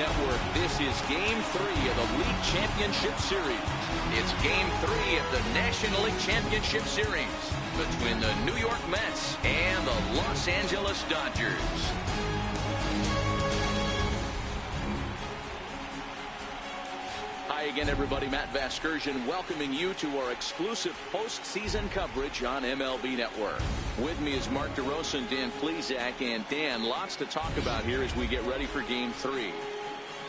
Network. This is Game 3 of the League Championship Series. It's Game 3 of the National League Championship Series between the New York Mets and the Los Angeles Dodgers. Hi again, everybody. Matt Vasgersian welcoming you to our exclusive postseason coverage on MLB Network. With me is Mark DeRosa and Dan Plesac. And Dan, lots to talk about here as we get ready for Game 3.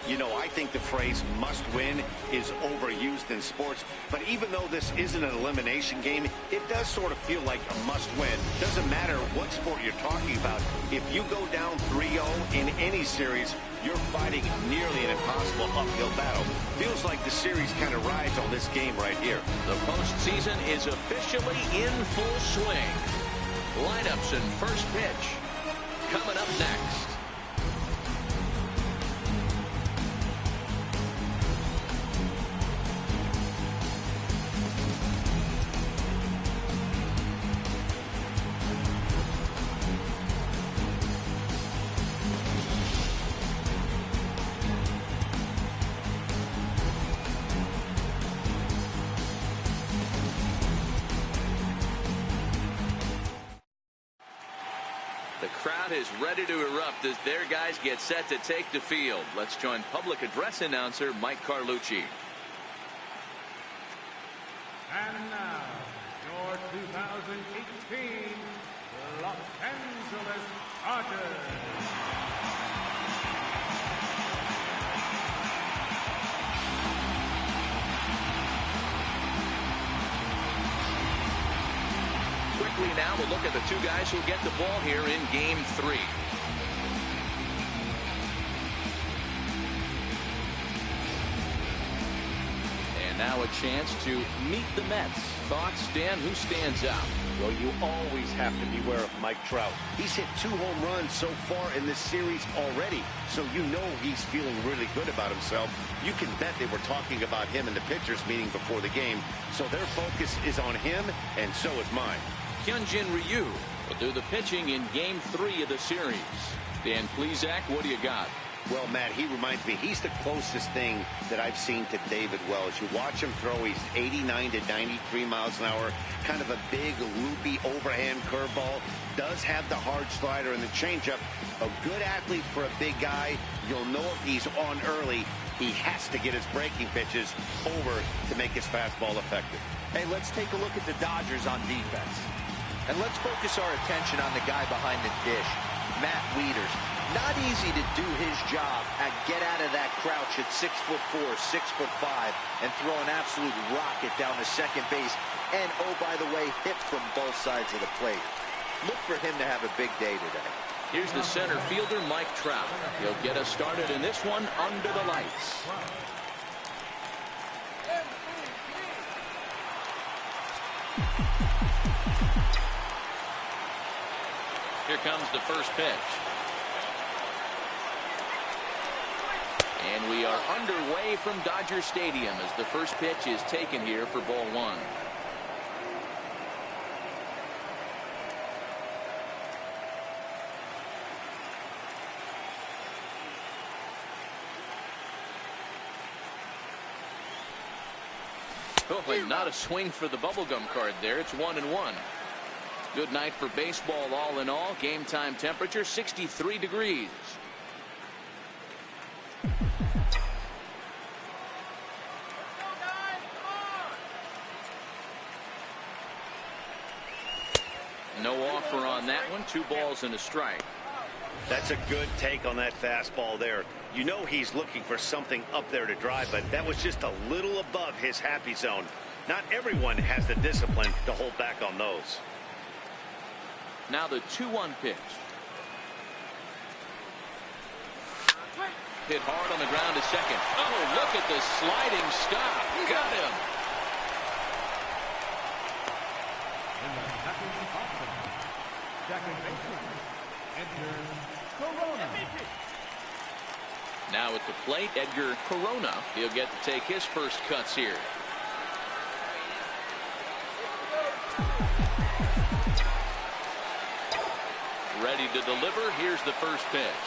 You know, I think the phrase must win is overused in sports, but even though this isn't an elimination game, it does sort of feel like a must win. Doesn't matter what sport you're talking about. If you go down 3-0 in any series, you're fighting nearly an impossible uphill battle. Feels like the series kind of rides on this game right here. The postseason is officially in full swing. Lineups and first pitch coming up next. The crowd is ready to erupt as their guys get set to take the field. Let's join public address announcer Mike Carlucci. And now, your 2018 Los Angeles Dodgers. Quickly now, we'll look at the two guys who get the ball here in Game 3. And now a chance to meet the Mets. Thoughts, Dan? Who stands out? Well, you always have to beware of Mike Trout. He's hit 2 home runs so far in this series already, so you know he's feeling really good about himself. You can bet they were talking about him in the pitchers meeting before the game, so their focus is on him, and so is mine. Hyunjin Ryu will do the pitching in Game 3 of the series. Dan Plesac, what do you got? Well, Matt, he reminds me, he's the closest thing that I've seen to David Wells. You watch him throw, he's 89 to 93 miles an hour, kind of a big, loopy, overhand curveball. Does have the hard slider and the changeup. A good athlete for a big guy. You'll know if he's on early, he has to get his breaking pitches over to make his fastball effective. Hey, let's take a look at the Dodgers on defense. And let's focus our attention on the guy behind the dish, Matt Wieters. Not easy to do his job and get out of that crouch at 6'4", 6'5", and throw an absolute rocket down to second base. And, oh, by the way, hit from both sides of the plate. Look for him to have a big day today. Here's the center fielder, Mike Trout. He'll get us started in this one under the lights. Here comes the first pitch. And we are underway from Dodger Stadium as the first pitch is taken here for ball 1. Oh, and not a swing for the bubblegum card there. It's 1-1. Good night for baseball all in all. Game time temperature 63 degrees. No offer on that one. 2 balls and a strike. That's a good take on that fastball there. You know he's looking for something up there to drive, but that was just a little above his happy zone. Not everyone has the discipline to hold back on those. Now the 2-1 pitch. Hit hard on the ground to second. Oh, look at the sliding stop. Got him. In the second option, second baseman, Edgar Corona. Now at the plate, Edgar Corona. He'll get to take his first cuts here. Ready to deliver. Here's the first pitch.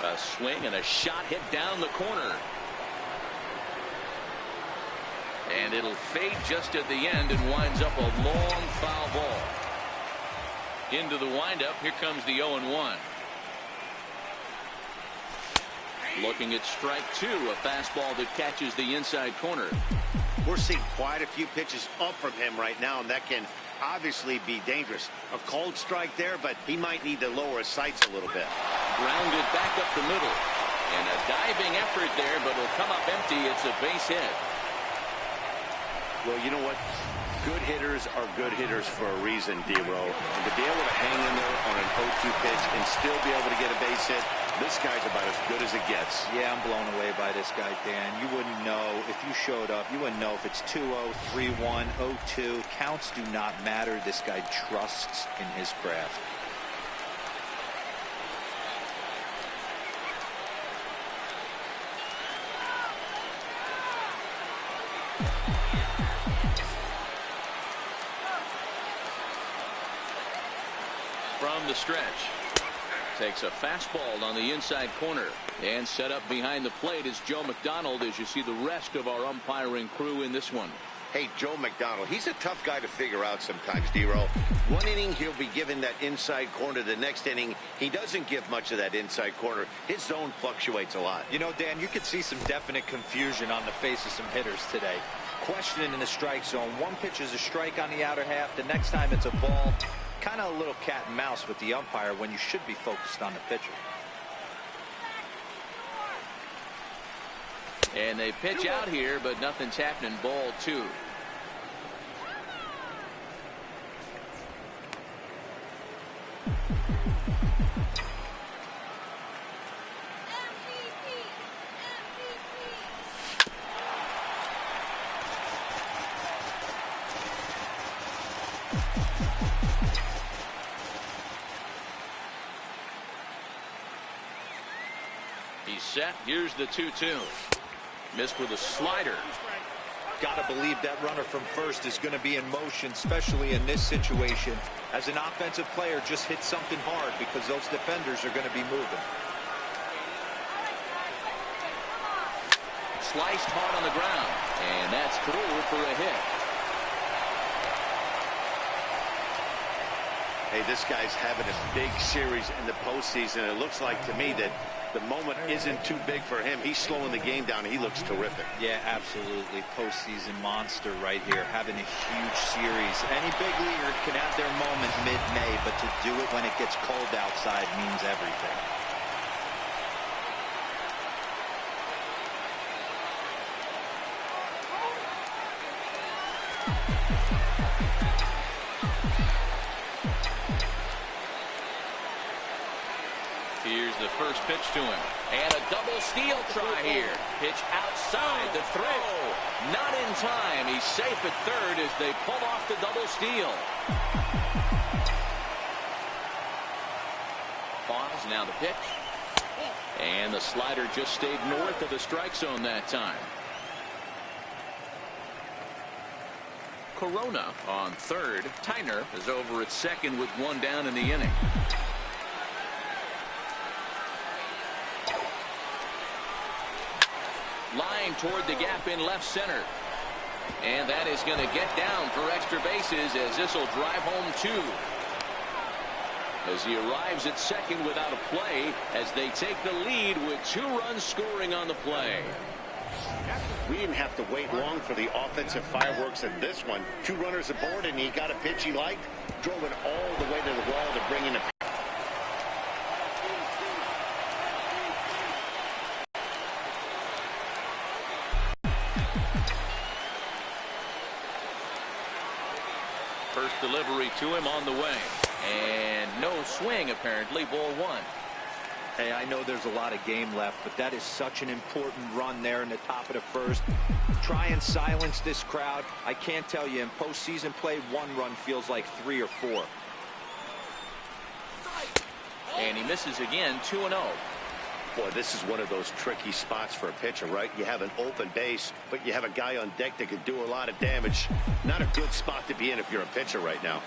A swing and a shot hit down the corner. And it'll fade just at the end and winds up a long foul ball. Into the windup. Here comes the 0-1. Looking at strike two, a fastball that catches the inside corner. We're seeing quite a few pitches up from him right now, and that can obviously be dangerous. A cold strike there, but he might need to lower his sights a little bit. Grounded back up the middle. And a diving effort there, but it'll come up empty. It's a base hit. Well, you know what? Good hitters are good hitters for a reason, D-Row. And to be able to hang in there on an 0-2 pitch and still be able to get a base hit, this guy's about as good as it gets. Yeah, I'm blown away by this guy, Dan. You wouldn't know if you showed up. You wouldn't know if it's 2-0, 3-1, 0-2. Counts do not matter. This guy trusts in his craft. From the stretch. Takes a fastball on the inside corner. And set up behind the plate is Joe McDonald as you see the rest of our umpiring crew in this one. Hey, Joe McDonald, he's a tough guy to figure out sometimes, D-Row. One inning, he'll be given that inside corner. The next inning, he doesn't give much of that inside corner. His zone fluctuates a lot. You know, Dan, you could see some definite confusion on the face of some hitters today. Questioning in the strike zone. One pitch is a strike on the outer half. The next time it's a ball. Kind of a little cat and mouse with the umpire when you should be focused on the pitcher. And they pitch out here, but nothing's happening. Ball two. He's set. Here's the 2-2. Missed with a slider. Got to believe that runner from first is going to be in motion, especially in this situation. As an offensive player, just hit something hard because those defenders are going to be moving. Sliced hard on the ground. And that's through for a hit. Hey, this guy's having a big series in the postseason. It looks like to me that the moment isn't too big for him. He's slowing the game down. He looks terrific. Yeah, absolutely. Postseason monster right here, having a huge series. Any big leaguer can have their moment mid-May, but to do it when it gets cold outside means everything. Here's the first pitch to him. And a double steal try here. Pitch outside the throw. Not in time. He's safe at third as they pull off the double steal. Pause. Now the pitch. And the slider just stayed north of the strike zone that time. Corona on third. Tyner is over at second with one down in the inning. Line toward the gap in left center. And that is going to get down for extra bases as this will drive home two. As he arrives at second without a play as they take the lead with 2 runs scoring on the play. We didn't have to wait long for the offensive fireworks in this one. 2 runners aboard, and he got a pitch he liked, drove it all the way to the wall to bring in a first delivery to him on the way. And no swing, apparently. Ball 1. Hey, I know there's a lot of game left, but that is such an important run there in the top of the first. Try and silence this crowd. I can't tell you, in postseason play, 1 run feels like 3 or 4. And he misses again, 2-0. Boy, this is one of those tricky spots for a pitcher, right? You have an open base, but you have a guy on deck that could do a lot of damage. Not a good spot to be in if you're a pitcher right now.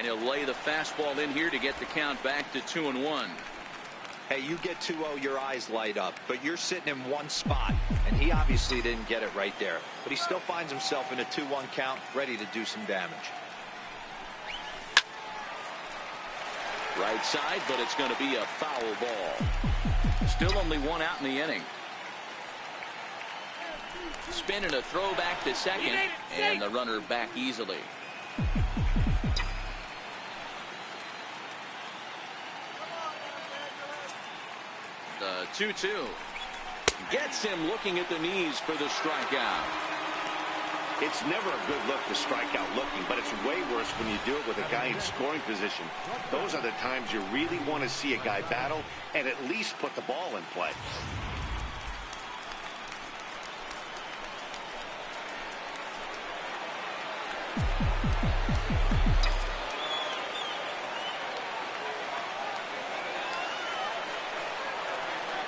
And he'll lay the fastball in here to get the count back to 2-1. Hey, you get 2-0, your eyes light up, but you're sitting in one spot, and he obviously didn't get it right there. But he still finds himself in a 2-1 count, ready to do some damage. Right side, but it's going to be a foul ball. Still only one out in the inning. Spin and a throw back to second, and the runner back easily. The 2-2 gets him looking at the knees for the strikeout. It's never a good look to strike out looking, but it's way worse when you do it with a guy in scoring position. Those are the times you really want to see a guy battle and at least put the ball in play.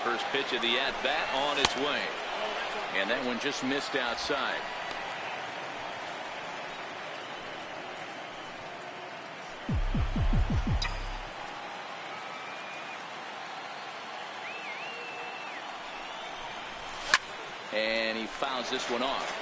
First pitch of the at-bat on its way. And that one just missed outside. And he fouls this one off.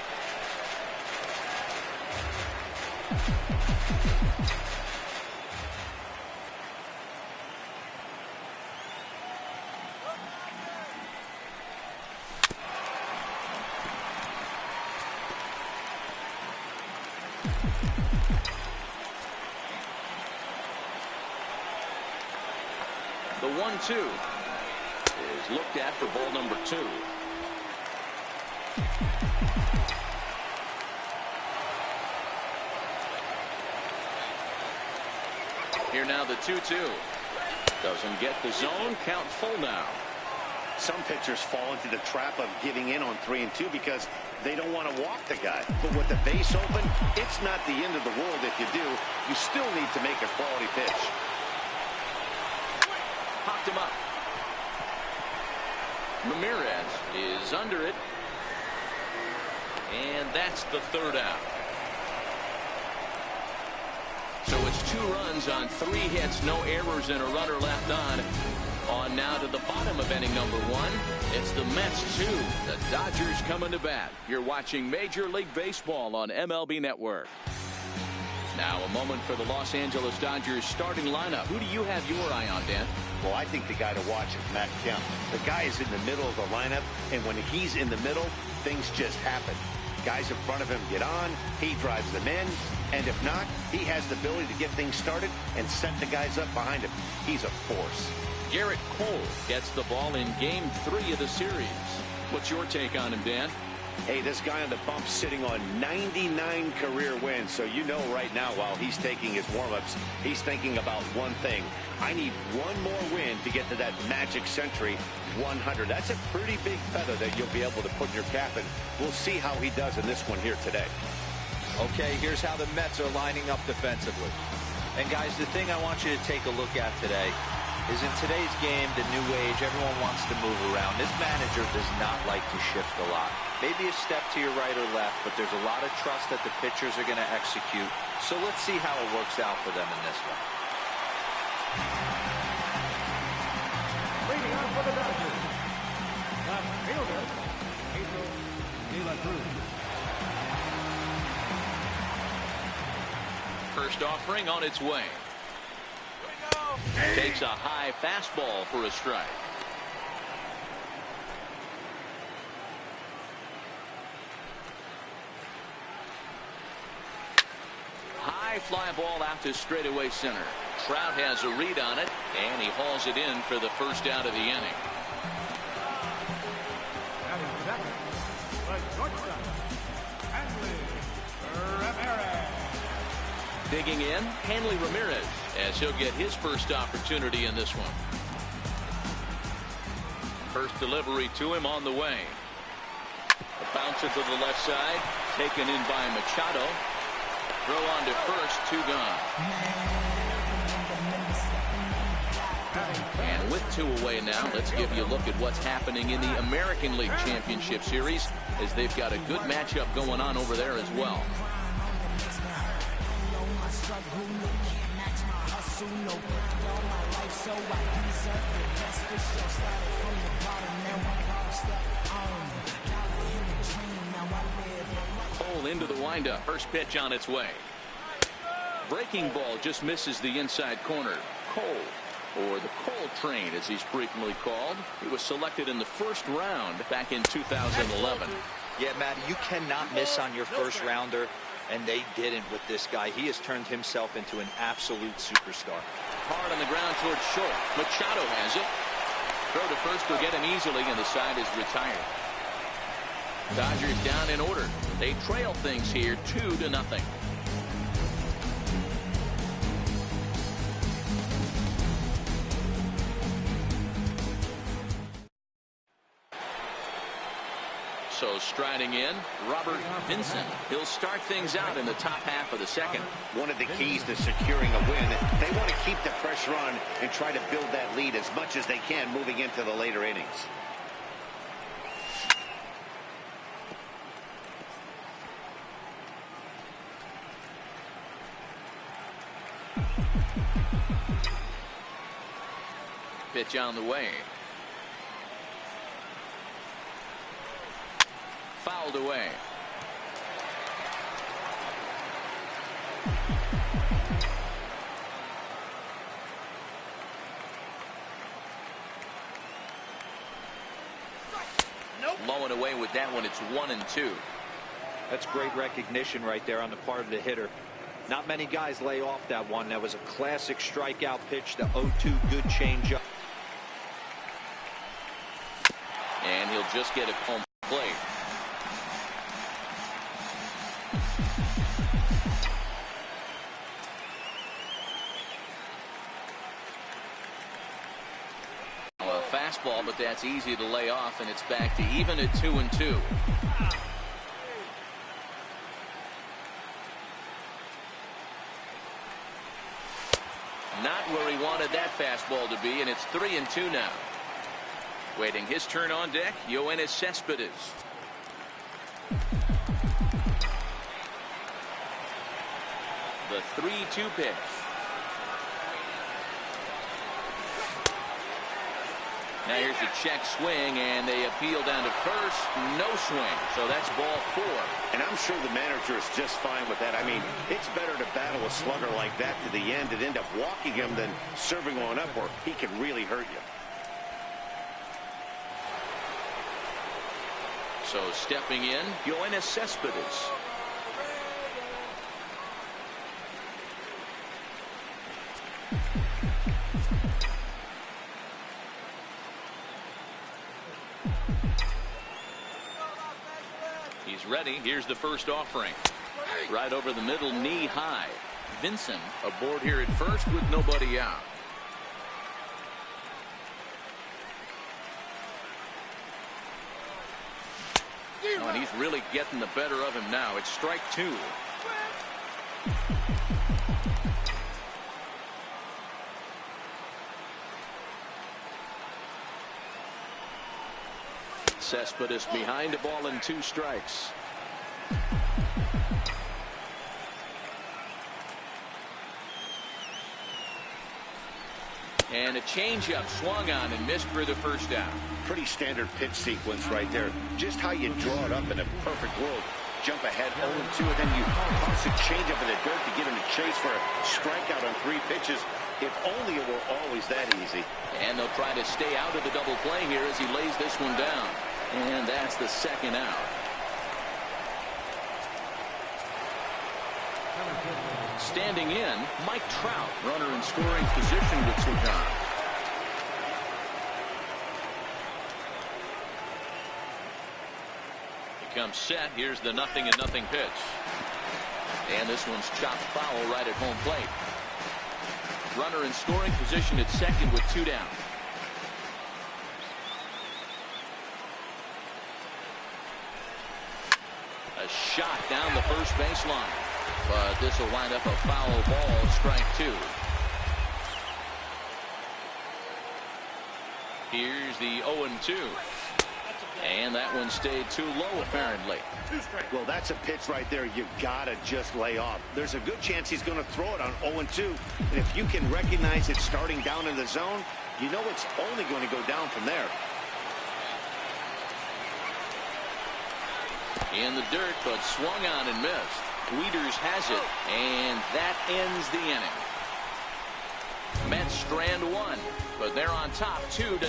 The 1-2 is looked at for ball number 2. Here now the 2-2. Doesn't get the zone. Count full now. Some pitchers fall into the trap of giving in on 3 and 2 because they don't want to walk the guy. But with the base open, it's not the end of the world if you do. You still need to make a quality pitch. Popped him up. Ramirez is under it. And that's the 3rd out. So it's 2 runs on 3 hits, no errors, and a runner left on. On now to the bottom of inning number 1. It's the Mets 2. The Dodgers coming to bat. You're watching Major League Baseball on MLB Network. Now a moment for the Los Angeles Dodgers starting lineup. Who do you have your eye on, Dan? Well, I think the guy to watch is Matt Kemp. The guy is in the middle of the lineup, and when he's in the middle, things just happen. Guys in front of him get on, he drives them in, and if not, he has the ability to get things started and set the guys up behind him. He's a force. Garrett Cole gets the ball in Game 3 of the series. What's your take on him, Dan? Hey, this guy on the bump sitting on 99 career wins, so you know right now while he's taking his warm-ups, he's thinking about one thing. I need one more win to get to that magic century 100. That's a pretty big feather that you'll be able to put in your cap, and we'll see how he does in this one here today. Okay, here's how the Mets are lining up defensively. And guys, the thing I want you to take a look at today is in today's game, the new age, everyone wants to move around. This manager does not like to shift a lot. Maybe a step to your right or left, but there's a lot of trust that the pitchers are going to execute. So let's see how it works out for them in this one. Leading on for the Dodgers, the fielder, Pedro De La Cruz. First offering on its way. Takes a high fastball for a strike. High fly ball out to straightaway center. Trout has a read on it, and he hauls it in for the first out of the inning. And second, the shortstop, Hanley Ramirez. Digging in, Hanley Ramirez, as he'll get his first opportunity in this one. First delivery to him on the way. A bouncer to the left side, taken in by Machado. Throw on to first, 2 gone. And with 2 away now, let's give you a look at what's happening in the American League Championship Series, as they've got a good matchup going on over there as well. hustle, no grind all my life, so I deserve the best. For sure, started from the bottom, now I'm lost up on. Dollar in the dream, now I live. Cole into the windup. First pitch on its way. Breaking ball just misses the inside corner. Cole, or the Cole train as he's frequently called. He was selected in the first round back in 2011. Yeah, Matt, you cannot miss on your first rounder, and they didn't with this guy. He has turned himself into an absolute superstar. Hard on the ground towards short. Machado has it. Throw to first will get him easily, and the side is retired. Dodgers down in order. They trail things here 2-0. So striding in, Robert Vincent. He'll start things out in the top half of the second. One of the keys to securing a win, they want to keep the pressure on and try to build that lead as much as they can moving into the later innings. Pitch on the way. Fouled away. Low and away with that one. It's 1-2. That's great recognition right there on the part of the hitter. Not many guys lay off that one. That was a classic strikeout pitch. The 0-2 good changeup. And he'll just get it home plate. A fastball, but that's easy to lay off, and it's back to even at 2-2. Not where he wanted that fastball to be, and it's 3-2 now. Waiting his turn on deck, Yoenis Cespedes. The 3-2 pitch. Now here's a check swing, and they appeal down to first. No swing, so that's ball 4. And I'm sure the manager is just fine with that. I mean, it's better to battle a slugger like that to the end and end up walking him than serving one up where he can really hurt you. So stepping in, Yoenis Cespedes. He's ready. Here's the first offering. Right over the middle, knee high. Vincent aboard here at first with nobody out. Oh, and he's really getting the better of him now. It's strike 2. Cespedes behind, a ball and 2 strikes. And a changeup swung on and missed for the first down. Pretty standard pitch sequence right there. Just how you draw it up in a perfect world. Jump ahead 0-2, and then you toss a changeup in the dirt to get him to chase for a strikeout on 3 pitches. If only it were always that easy. And they'll try to stay out of the double play here as he lays this one down. And that's the second out. Standing in, Mike Trout, runner in scoring position with 2 down. He comes set. Here's the 0-0 pitch. And this one's chopped foul right at home plate. Runner in scoring position at second with 2 down. A shot down the first baseline. But this will wind up a foul ball, strike 2. Here's the 0-2. And that one stayed too low, apparently. Well, that's a pitch right there you gotta just lay off. There's a good chance he's going to throw it on 0-2. And if you can recognize it starting down in the zone, you know it's only going to go down from there. In the dirt, but swung on and missed. Wieters has it, and that ends the inning. Mets strand one, but they're on top 2-0.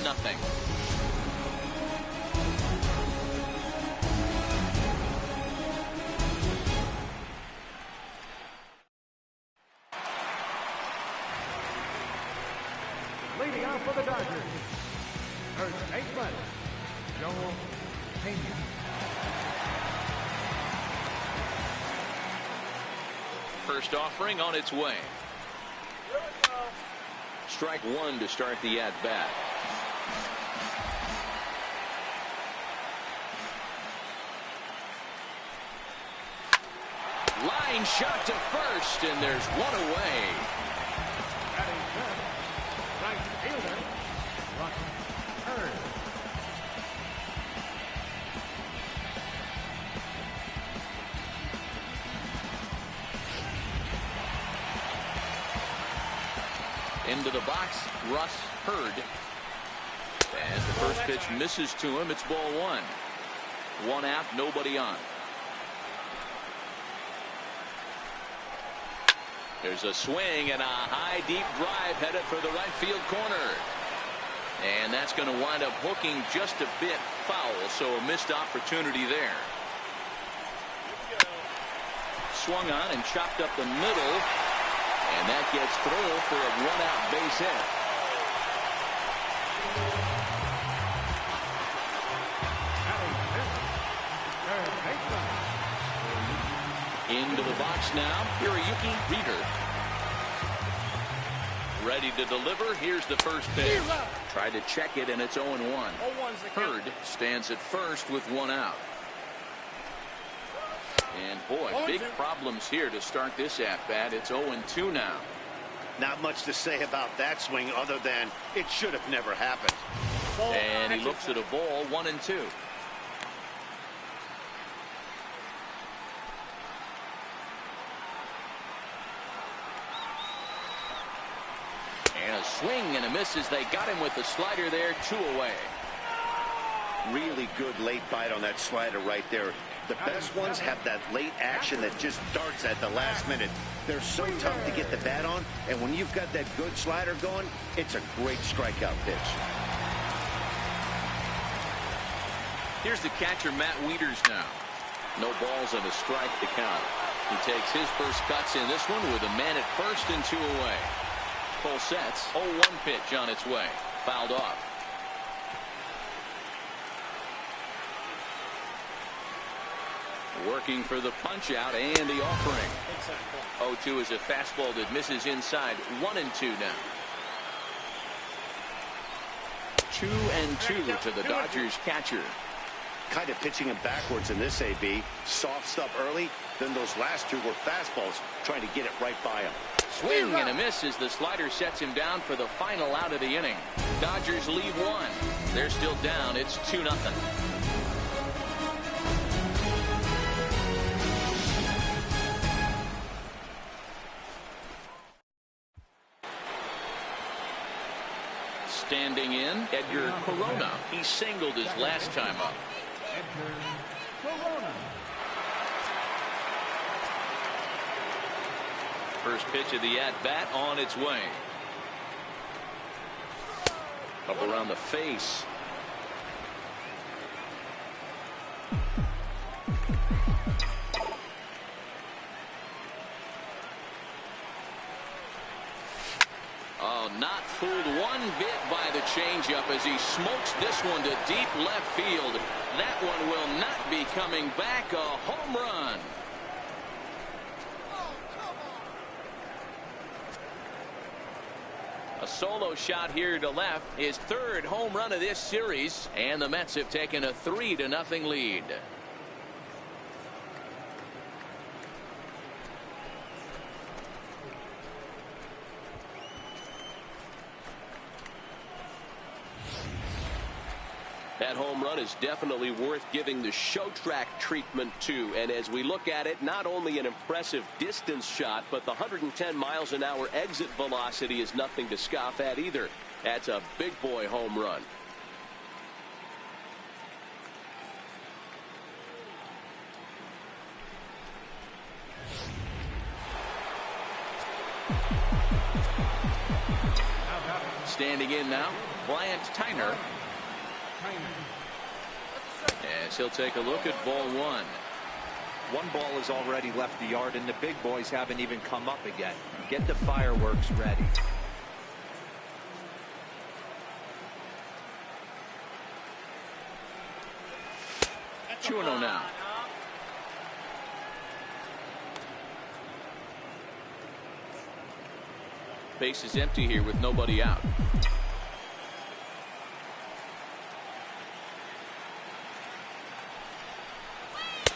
Leading off for the Dodgers, first baseman, Joel Pena. First offering on its way. Strike one to start the at-bat. Line shot to first, and there's one away. Batting fifth, right fielder, Hurd. Into the box, Russ Hurd. As the first pitch misses to him, it's ball one. One out, nobody on. There's a swing and a high deep drive headed for the right field corner. And that's going to wind up hooking just a bit foul, so a missed opportunity there. Swung on and chopped up the middle. And that gets through for a one-out base hit. Into the box now, Hiroyuki Reader. Ready to deliver. Here's the first pitch. Tried to check it, and it's 0-1. Hurd stands at first with one out. And boy, big problems here to start this at-bat. It's 0-2 now. Not much to say about that swing other than it should have never happened. And he looks at a ball, 1-2. And a swing and a miss as they got him with the slider there, 2 away. Really good late bite on that slider right there. The best ones have that late action that just darts at the last minute. They're so tough to get the bat on, and when you've got that good slider going, it's a great strikeout pitch. Here's the catcher, Matt Wieters now. No balls and a strike to count. He takes his first cuts in this one with a man at first and 2 away. Full sets, 0-1 pitch on its way. Fouled off. Working for the punch out and the offering. 0-2 is a fastball that misses inside. 1-2 now. 2-2 to the Dodgers catcher. Kind of pitching him backwards in this AB. Soft stuff early, then those last two were fastballs trying to get it right by him. Swing and a miss as the slider sets him down for the final out of the inning. Dodgers lead one. They're still down. It's 2-0. Standing in, Edgar Corona. He singled his last time up. Edgar Corona. First pitch of the at-bat on its way. Up around the face. Oh, not fooled one bit by the changeup as he smokes this one to deep left field. That one will not be coming back. A home run. A solo shot here to left. His third home run of this series. And the Mets have taken a 3-0 lead. That home run is definitely worth giving the show track treatment to. And as we look at it, not only an impressive distance shot, but the 110 miles an hour exit velocity is nothing to scoff at either. That's a big boy home run. Standing in now, Bryant Tyner. As he'll take a look at ball one. One ball has already left the yard, and the big boys haven't even come up again. Get the fireworks ready. That's 2-0 now. Base is empty here with nobody out.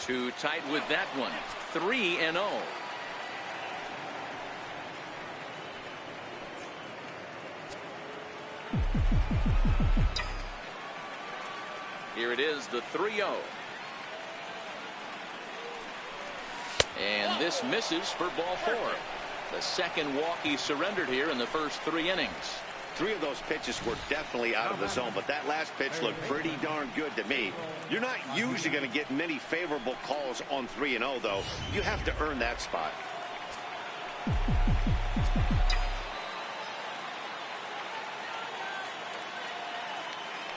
Too tight with that one. 3-0. Here it is, the 3-0. And this misses for ball four. The second walk he surrendered here in the first 3 innings. 3 of those pitches were definitely out of the zone, but that last pitch looked pretty darn good to me. You're not usually going to get many favorable calls on 3-0, though. You have to earn that spot.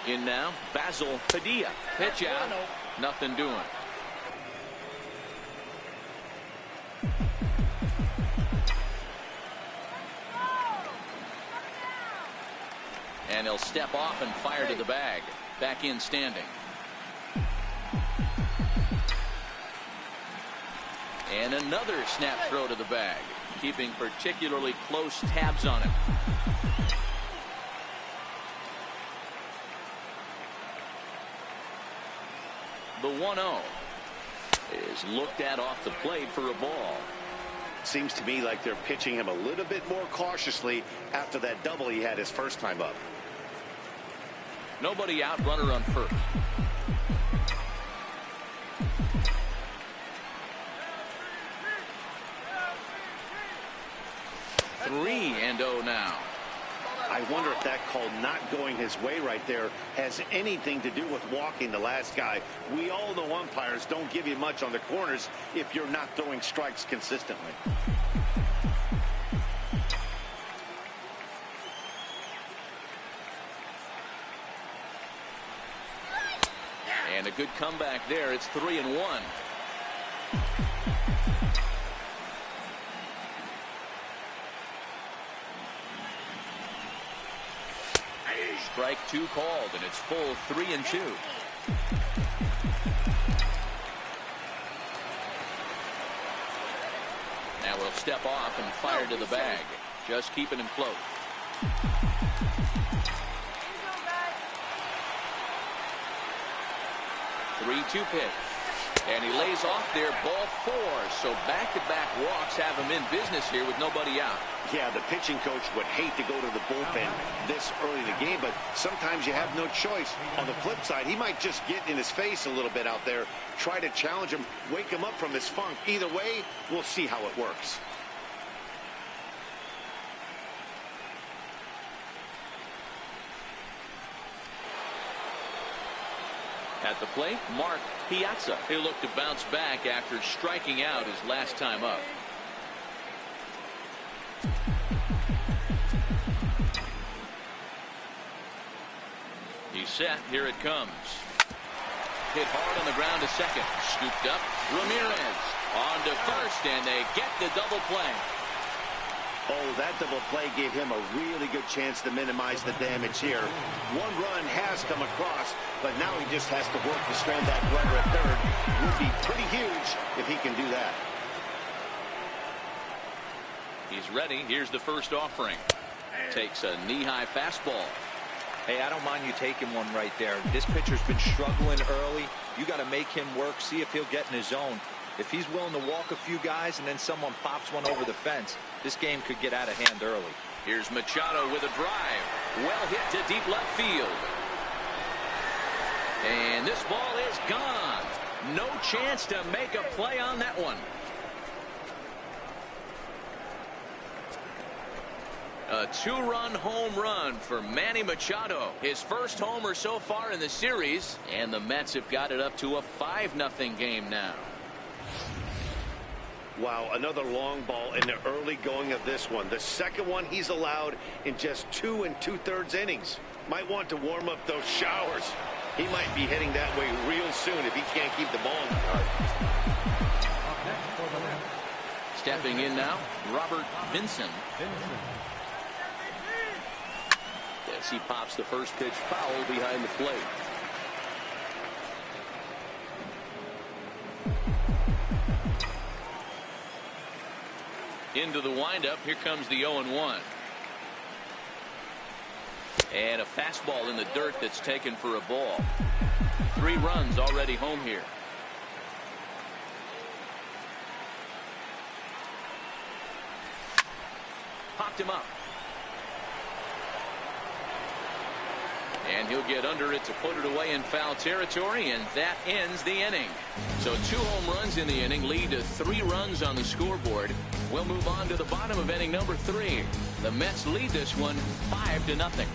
In now, Basil Padilla. Pitch out. Nothing doing. And he'll step off and fire to the bag. Back in standing. And another snap throw to the bag. Keeping particularly close tabs on him. The 1-0 is looked at off the plate for a ball. Seems to me like they're pitching him a little bit more cautiously after that double he had his first time up. Nobody out, runner on first. Three and 0 now. I wonder if that call not going his way right there has anything to do with walking the last guy. We all know umpires don't give you much on the corners if you're not throwing strikes consistently. And a good comeback there. It's 3-1. Strike 2 called, and it's full 3-2. Now we'll step off and fire to the bag. Just keeping him close. Three-two pitch. And he lays off there, ball 4. So back-to-back walks have him in business here with nobody out. Yeah, the pitching coach would hate to go to the bullpen this early in the game, but sometimes you have no choice. On the flip side, he might just get in his face a little bit out there, try to challenge him, wake him up from his funk. Either way, we'll see how it works. At the plate, Mark Piazza. He'll look to bounce back after striking out his last time up. He's set. Here it comes. Hit hard on the ground to second. Scooped up. Ramirez on to first, and they get the double play. Oh, that double play gave him a really good chance to minimize the damage here. One run has come across, but now he just has to work to strand that runner at third. Would be pretty huge if he can do that. He's ready. Here's the first offering. Takes a knee-high fastball. Hey, I don't mind you taking one right there. This pitcher's been struggling early. You got to make him work, see if he'll get in his zone. If he's willing to walk a few guys and then someone pops one over the fence, this game could get out of hand early. Here's Machado with a drive. Well hit to deep left field. And this ball is gone. No chance to make a play on that one. A two-run home run for Manny Machado. His first homer so far in the series. And the Mets have got it up to a 5-0 game now. Wow, another long ball in the early going of this one. The second one he's allowed in just 2 2/3 innings. Might want to warm up those showers. He might be heading that way real soon if he can't keep the ball in the park. Stepping in now, Robert Vinson. As he pops the first pitch foul behind the plate. Into the windup. Here comes the 0-1. And a fastball in the dirt that's taken for a ball. 3 runs already home here. Popped him up. And he'll get under it to put it away in foul territory, and that ends the inning. So 2 home runs in the inning lead to 3 runs on the scoreboard. We'll move on to the bottom of inning number 3. The Mets lead this one 5-0.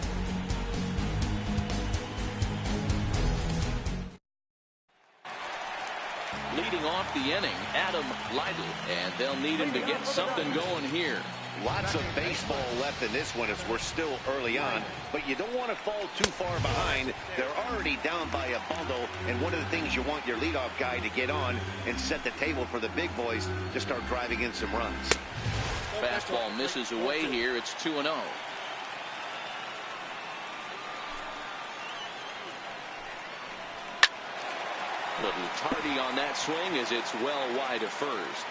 Leading off the inning, Adam Lytle, and they'll need him to get something going here. Lots of baseball left in this one as we're still early on, but you don't want to fall too far behind. They're already down by a bundle, and one of the things you want your leadoff guy to get on and set the table for the big boys to start driving in some runs. Fastball misses away here. It's 2-0. Little tardy on that swing as it's well wide of first.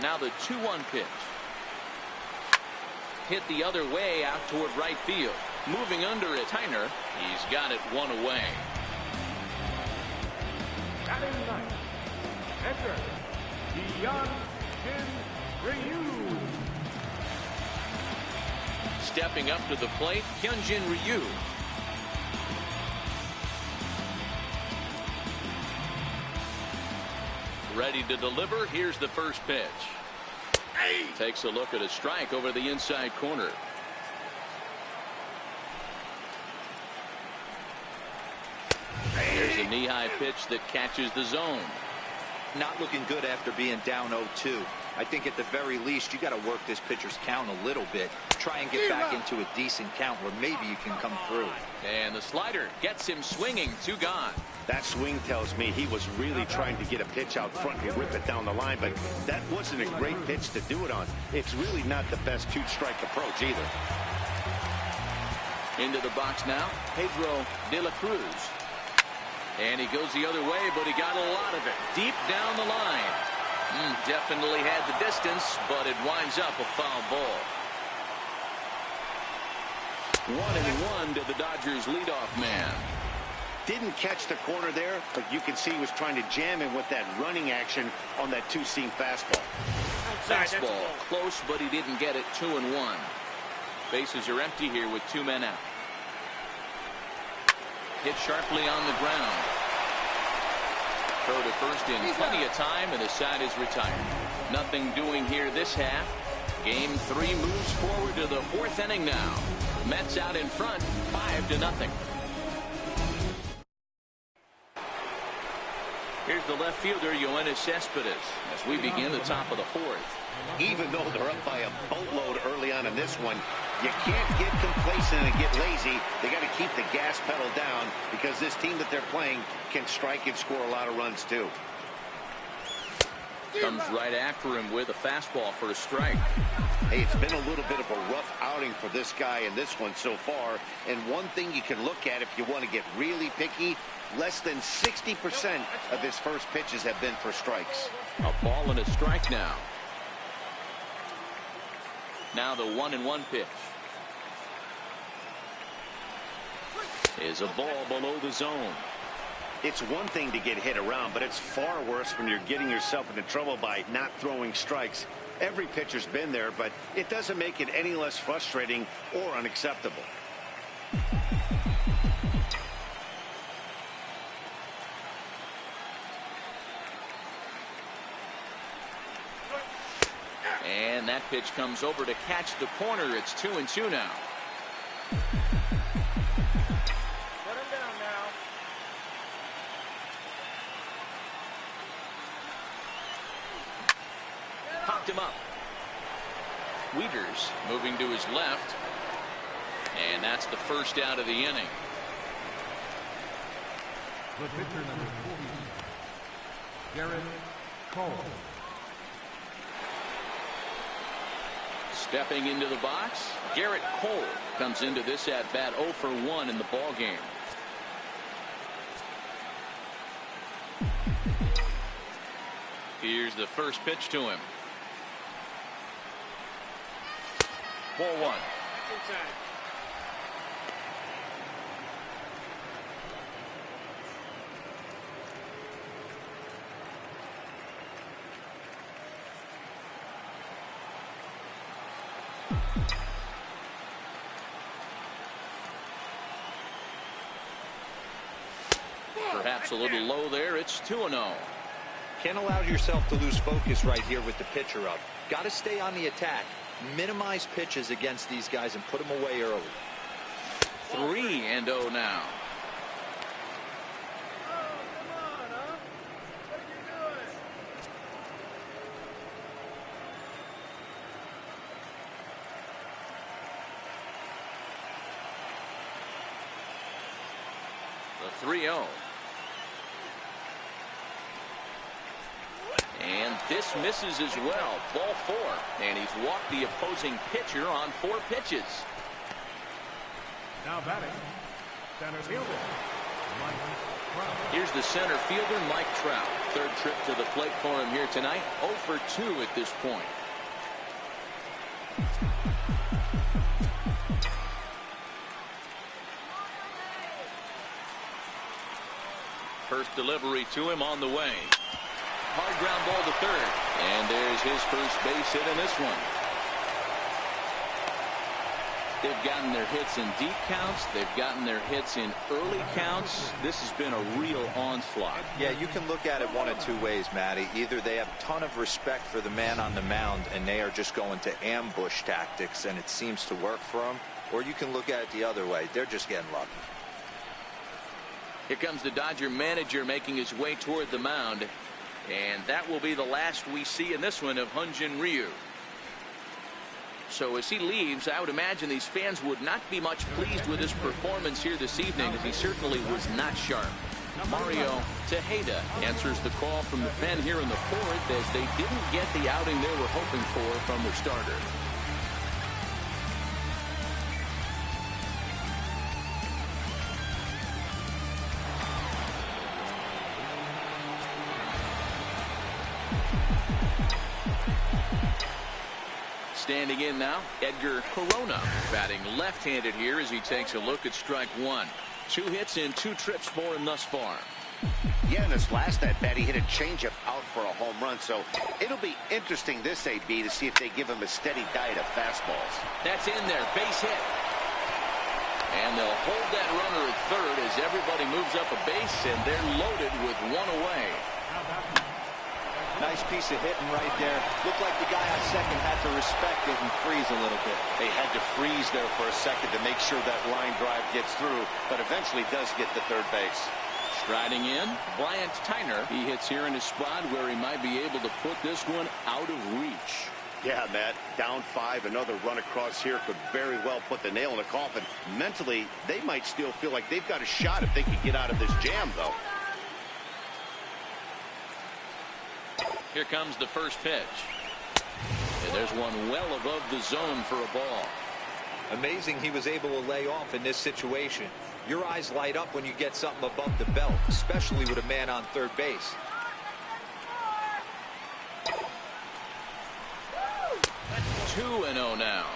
Now the 2-1 pitch. Hit the other way out toward right field. Moving under it, Tyner. He's got it 1 away. Batting ninth, enter Ryu. Stepping up to the plate, Hyunjin Ryu. Ready to deliver. Here's the first pitch. Takes a look at a strike over the inside corner. There's a knee-high pitch that catches the zone. Not looking good after being down 0-2. I think at the very least you got to work this pitcher's count a little bit. Try and get back into a decent count where maybe you can come through. And the slider gets him swinging. 2 gone. That swing tells me he was really trying to get a pitch out front and rip it down the line, but that wasn't a great pitch to do it on. It's really not the best 2-strike approach either. Into the box now, Pedro de la Cruz. And he goes the other way, but he got a lot of it deep down the line. Definitely had the distance, but it winds up a foul ball. 1-1 to the Dodgers leadoff man. Didn't catch the corner there, but you can see he was trying to jam him with that running action on that 2-seam fastball. Fastball close, but he didn't get it. 2-1. Bases are empty here with 2 men out. Hit sharply on the ground. Throw to first in plenty of time, and the side is retired. Nothing doing here this half. Game 3 moves forward to the 4th inning now. Mets out in front, 5-0. Here's the left fielder, Yoenis Cespedes, as we begin the top of the 4th. Even though they're up by a boatload early on in this one, you can't get complacent and get lazy. They got to keep the gas pedal down because this team that they're playing can strike and score a lot of runs too. Comes right after him with a fastball for a strike. Hey, it's been a little bit of a rough outing for this guy in this one so far. And one thing you can look at if you want to get really picky, less than 60% of his first pitches have been for strikes. A ball and a strike now. Now the 1-1 pitch. Is a ball below the zone. It's one thing to get hit around, but it's far worse when you're getting yourself into trouble by not throwing strikes. Every pitcher's been there, but it doesn't make it any less frustrating or unacceptable. And that pitch comes over to catch the corner. It's 2-2 now. Put him down now. Popped him up. Wieters moving to his left. And that's the first out of the inning. The pitcher, number 40, Garrett Cole. Stepping into the box, Garrett Cole comes into this at bat 0 for 1 in the ball game. Here's the first pitch to him. Ball 1. Perhaps a little low there. It's 2-0. Can't allow yourself to lose focus right here with the pitcher up. Got to stay on the attack. Minimize pitches against these guys and put them away early. 3-0 now. The 3-0. And this misses as well. Ball 4. And he's walked the opposing pitcher on 4 pitches. Now batting, center fielder, Mike Trout. Here's the center fielder, Mike Trout. Third trip to the plate for him here tonight. 0 for 2 at this point. First delivery to him on the way. Hard ground ball to third. And there's his first base hit in this one. They've gotten their hits in deep counts. They've gotten their hits in early counts. This has been a real onslaught. Yeah, you can look at it one of two ways, Matty. Either they have a ton of respect for the man on the mound and they are just going to ambush tactics and it seems to work for them, or you can look at it the other way. They're just getting lucky. Here comes the Dodger manager making his way toward the mound. And that will be the last we see in this one of Hyun-Jin Ryu. So as he leaves, I would imagine these fans would not be much pleased with his performance here this evening, as he certainly was not sharp. Mario Tejeda answers the call from the pen here in the 4th, as they didn't get the outing they were hoping for from their starter. Standing in now, Edgar Corona, batting left-handed here as he takes a look at strike 1. 2 hits in 2 trips for him thus far. Yeah, in his last at-bat, he hit a changeup out for a home run, so it'll be interesting this AB to see if they give him a steady diet of fastballs. That's in there, base hit. And they'll hold that runner at third as everybody moves up a base, and they're loaded with 1 away. Nice piece of hitting right there. Looked like the guy on second had to respect it and freeze a little bit. They had to freeze there for a second to make sure that line drive gets through, but eventually does get to third base. Striding in, Bryant Tyner. He hits here in a spot where he might be able to put this one out of reach. Yeah, Matt, down 5, another run across here could very well put the nail in the coffin. Mentally, they might still feel like they've got a shot if they can get out of this jam, though. Here comes the first pitch. And there's one well above the zone for a ball. Amazing he was able to lay off in this situation. Your eyes light up when you get something above the belt, especially with a man on third base. That's 2-0 now.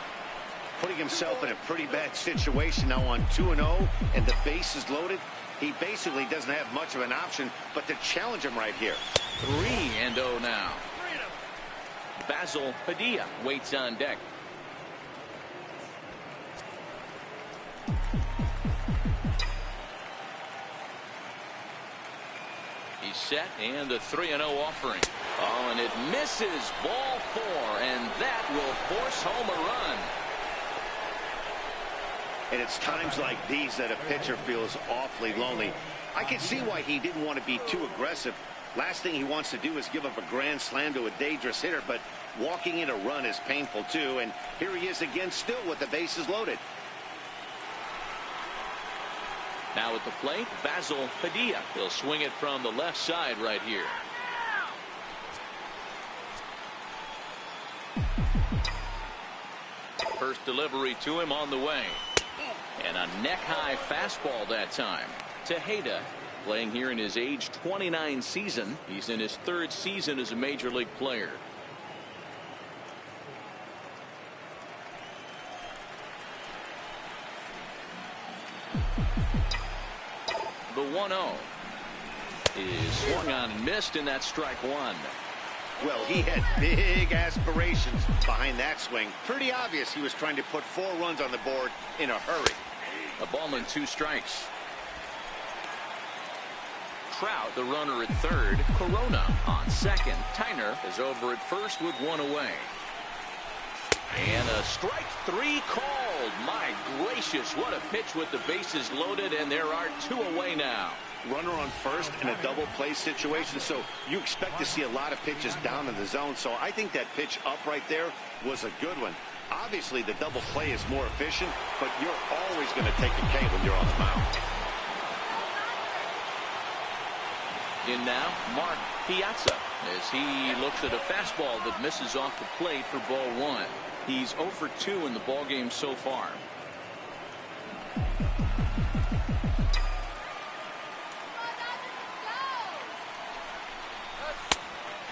Putting himself in a pretty bad situation now on 2-0, and the base is loaded. He basically doesn't have much of an option but to challenge him right here. 3-0 now. Basil Padilla waits on deck. He's set, and the 3-0 offering. Oh, and it misses. Ball 4, and that will force home a run. And it's times like these that a pitcher feels awfully lonely. I can see why he didn't want to be too aggressive. Last thing he wants to do is give up a grand slam to a dangerous hitter, but walking in a run is painful too. And here he is again, still with the bases loaded. Now at the plate, Basil Padilla. He'll swing it from the left side right here. First delivery to him on the way. And a neck-high fastball that time. Tejeda, playing here in his age 29 season. He's in his 3rd season as a major league player. The 1-0 is swung on and missed, and that's strike 1. Well, he had big aspirations behind that swing. Pretty obvious he was trying to put 4 runs on the board in a hurry. A ball and 2 strikes. Trout, the runner at 3rd. Corona on 2nd. Tyner is over at 1st with 1 away. And a strike 3 called. My gracious, what a pitch with the bases loaded, and there are 2 away now. Runner on 1st in a double play situation, so you expect to see a lot of pitches down in the zone. So I think that pitch up right there was a good one. Obviously, the double play is more efficient, but you're always going to take a K when you're on the mound. In now, Mark Piazza, as he looks at a fastball that misses off the plate for ball 1. He's 0 for 2 in the ballgame so far.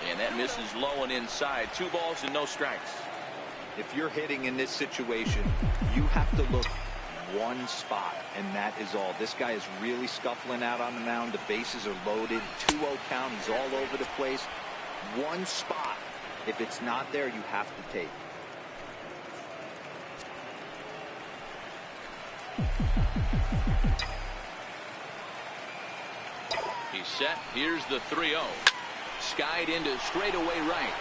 And that misses low and inside. 2 balls and no strikes. If you're hitting in this situation, you have to look one spot, and that is all. This guy is really scuffling out on the mound. The bases are loaded. 2-0 count. He's all over the place. One spot. If it's not there, you have to take. He's set. Here's the 3-0. Skied into straightaway right.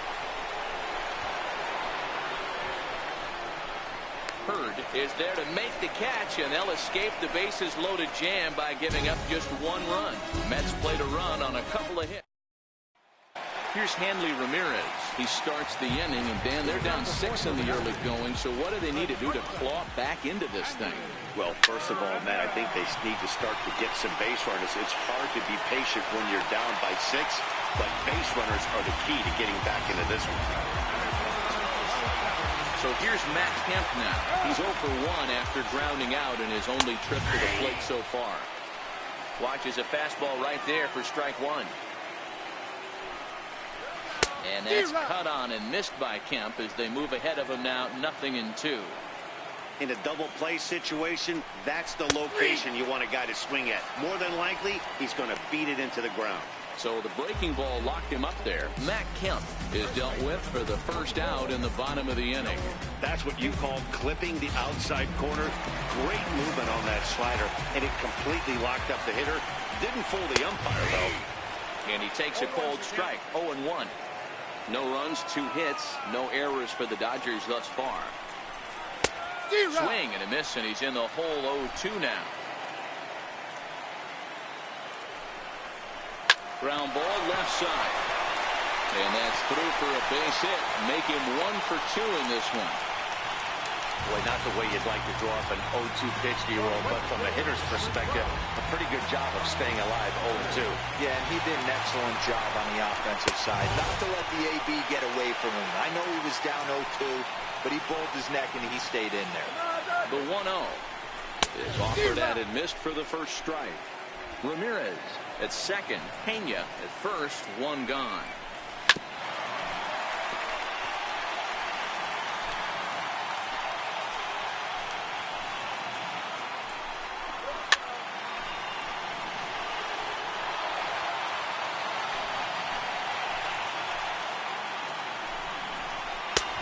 Hurd is there to make the catch, and they'll escape the bases loaded jam by giving up just 1 run. Mets played a run on a couple of hits. Here's Hanley Ramirez. He starts the inning, and Dan, they're down 6 in the early going, so what do they need to do to claw back into this thing? Well, first of all, Matt, I think they need to start to get some base runners. It's hard to be patient when you're down by 6, but base runners are the key to getting back into this one. So here's Matt Kemp now. He's 0 for 1 after grounding out in his only trip to the plate so far. Watches a fastball right there for strike 1. And that's cut on and missed by Kemp as they move ahead of him now, 0-2. In a double play situation, that's the location you want a guy to swing at. More than likely, he's going to beat it into the ground. So the breaking ball locked him up there. Matt Kemp is dealt with for the first out in the bottom of the inning. That's what you call clipping the outside corner. Great movement on that slider, and it completely locked up the hitter. Didn't fool the umpire, though. And he takes a cold strike, 0-1. No runs, 2 hits, no errors for the Dodgers thus far. Swing and a miss, and he's in the hole 0-2 now. Ground ball left side. And that's through for a base hit. Make him 1 for 2 in this one. Boy, not the way you'd like to draw up an 0-2 pitch to your own, but from a hitter's perspective, a pretty good job of staying alive 0-2. Yeah, and he did an excellent job on the offensive side. Not to let the AB get away from him. I know he was down 0-2, but he pulled his neck and he stayed in there. The 1-0 is offered at and missed for the first strike. Ramirez at second. Pena at first. 1 gone.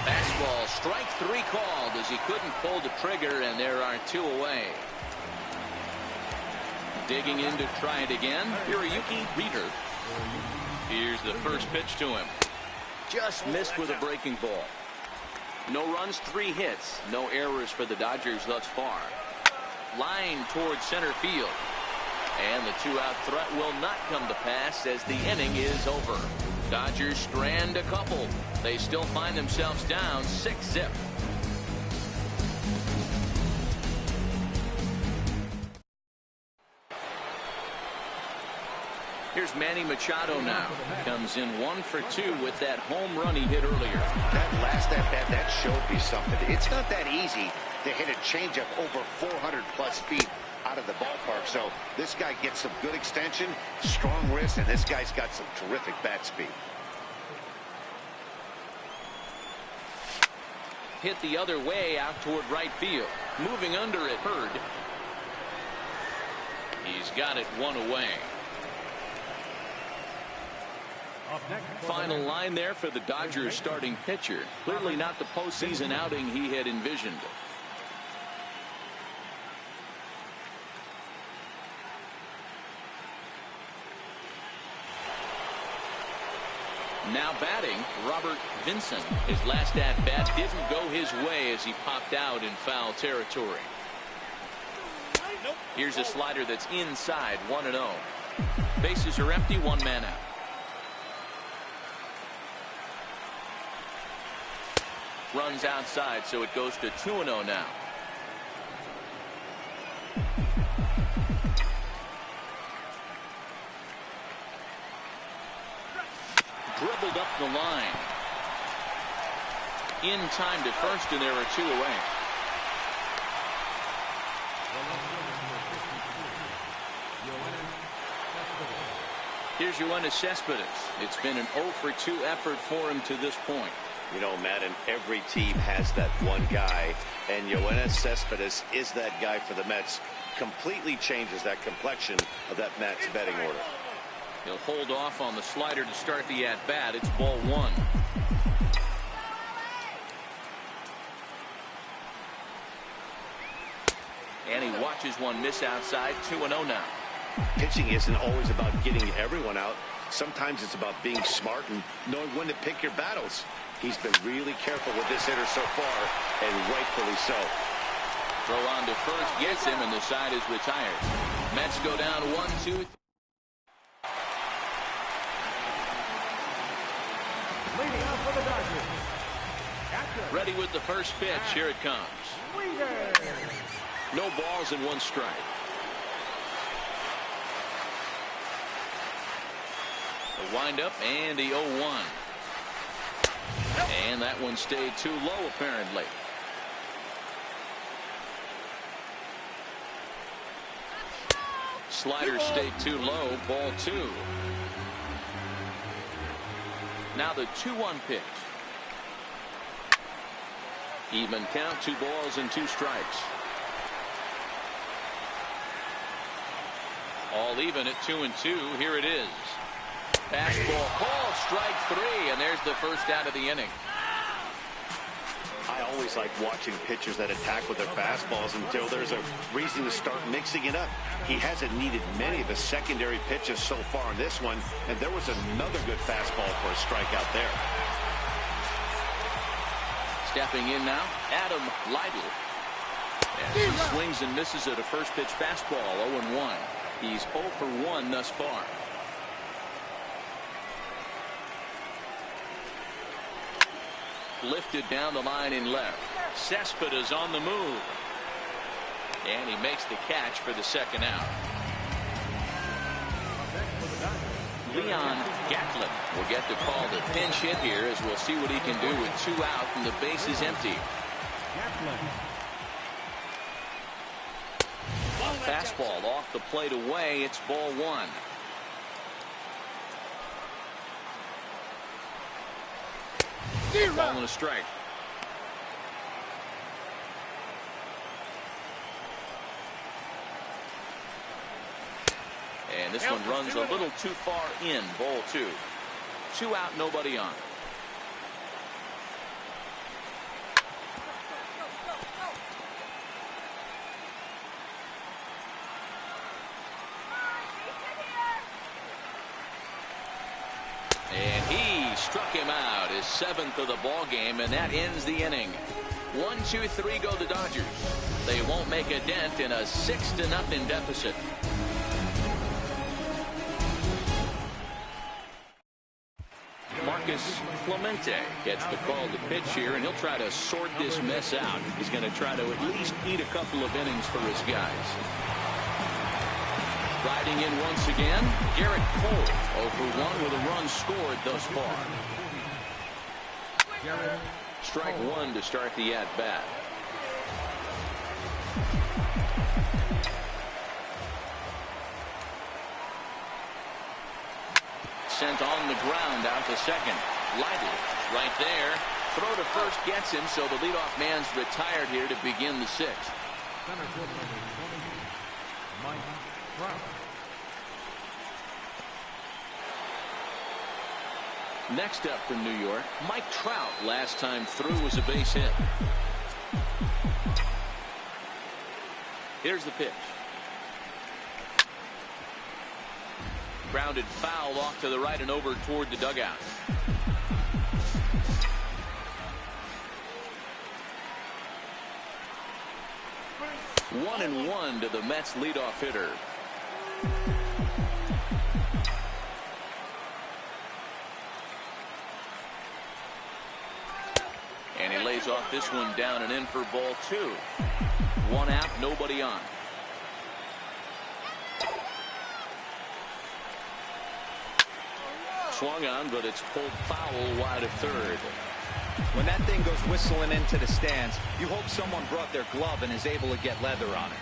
Fastball, strike 3 called as he couldn't pull the trigger, and there are 2 away. Digging in to try it again, Hiroyuki Reader. Here's the first pitch to him. Just missed with a breaking ball. No runs, 3 hits. No errors for the Dodgers thus far. Line towards center field. And the 2-out threat will not come to pass as the inning is over. Dodgers strand a couple. They still find themselves down 6-0. Here's Manny Machado now. Comes in 1 for 2 with that home run he hit earlier. That last at-bat, that showed me something. It's not that easy to hit a changeup over 400-plus feet out of the ballpark. So this guy gets some good extension, strong wrist, and this guy's got some terrific bat speed. Hit the other way out toward right field. Moving under it, Hurd. He's got it 1 away. Final line there for the Dodgers starting pitcher. Clearly not the postseason outing he had envisioned. Now batting, Robert Vincent. His last at-bat didn't go his way as he popped out in foul territory. Here's a slider that's inside, 1-0. Bases are empty, 1 man out. Runs outside, so it goes to 2-0 now. Dribbled up the line. In time to first, and there are 2 away. Here's Yoenis Cespedes. It's been an 0 for 2 effort for him to this point. You know, Matt, and every team has that one guy, and Yoenis Cespedes is that guy for the Mets. Completely changes that complexion of that Mets betting order. He'll hold off on the slider to start the at-bat. It's ball 1. And he watches one miss outside. 2-0 now. Pitching isn't always about getting everyone out. Sometimes it's about being smart and knowing when to pick your battles. He's been really careful with this hitter so far, and rightfully so. Throw on to first, gets him, and the side is retired. Mets go down 1-2. Leading off for the Dodgers. Ready with the first pitch. Here it comes. No balls and 1 strike. The windup and the 0-1. And that one stayed too low, apparently. Slider stayed too low. Ball 2. Now the 2-1 pitch. Even count, 2 balls and 2 strikes. All even at 2-2. Here it is. Fastball called, strike 3, and there's the first out of the inning. I always like watching pitchers that attack with their fastballs until there's a reason to start mixing it up. He hasn't needed many of the secondary pitches so far in this one, and there was another good fastball for a strikeout there. Stepping in now, Adam Lytle. And he swings and misses at a first pitch fastball, 0-1. He's 0 for 1 thus far. Lifted down the line in left. Cespedes on the move. And he makes the catch for the second out. Leon Gatlin will get the call to pinch hit here, as we'll see what he can do with 2 out and the base is empty. A fastball off the plate away. It's ball 1. Ball and a strike. And this one runs a little too far in. Ball 2. 2 out, nobody on. And he struck him out as 7th of the ball game, and that ends the inning. 1-2-3 go the Dodgers. They won't make a dent in a 6-0 deficit. Marcus Clemente gets the call to pitch here, and he'll try to sort this mess out. He's going to try to at least eat a couple of innings for his guys. Riding in once again, Garrett Cole, 0 for 1 with a run scored thus far. Strike 1 to start the at-bat. Sent on the ground out to second. Lively right there. Throw to first gets him, so the leadoff man's retired here to begin the 6th. Center field number 20, Mike Trout. Next up from New York, Mike Trout. Last time through was a base hit. Here's the pitch. Grounded foul off to the right and over toward the dugout. One and one to the Mets leadoff hitter. And he lays off this one down and in for ball 2. 1 out, nobody on. Swung on, but it's pulled foul wide of third. When that thing goes whistling into the stands, you hope someone brought their glove and is able to get leather on it.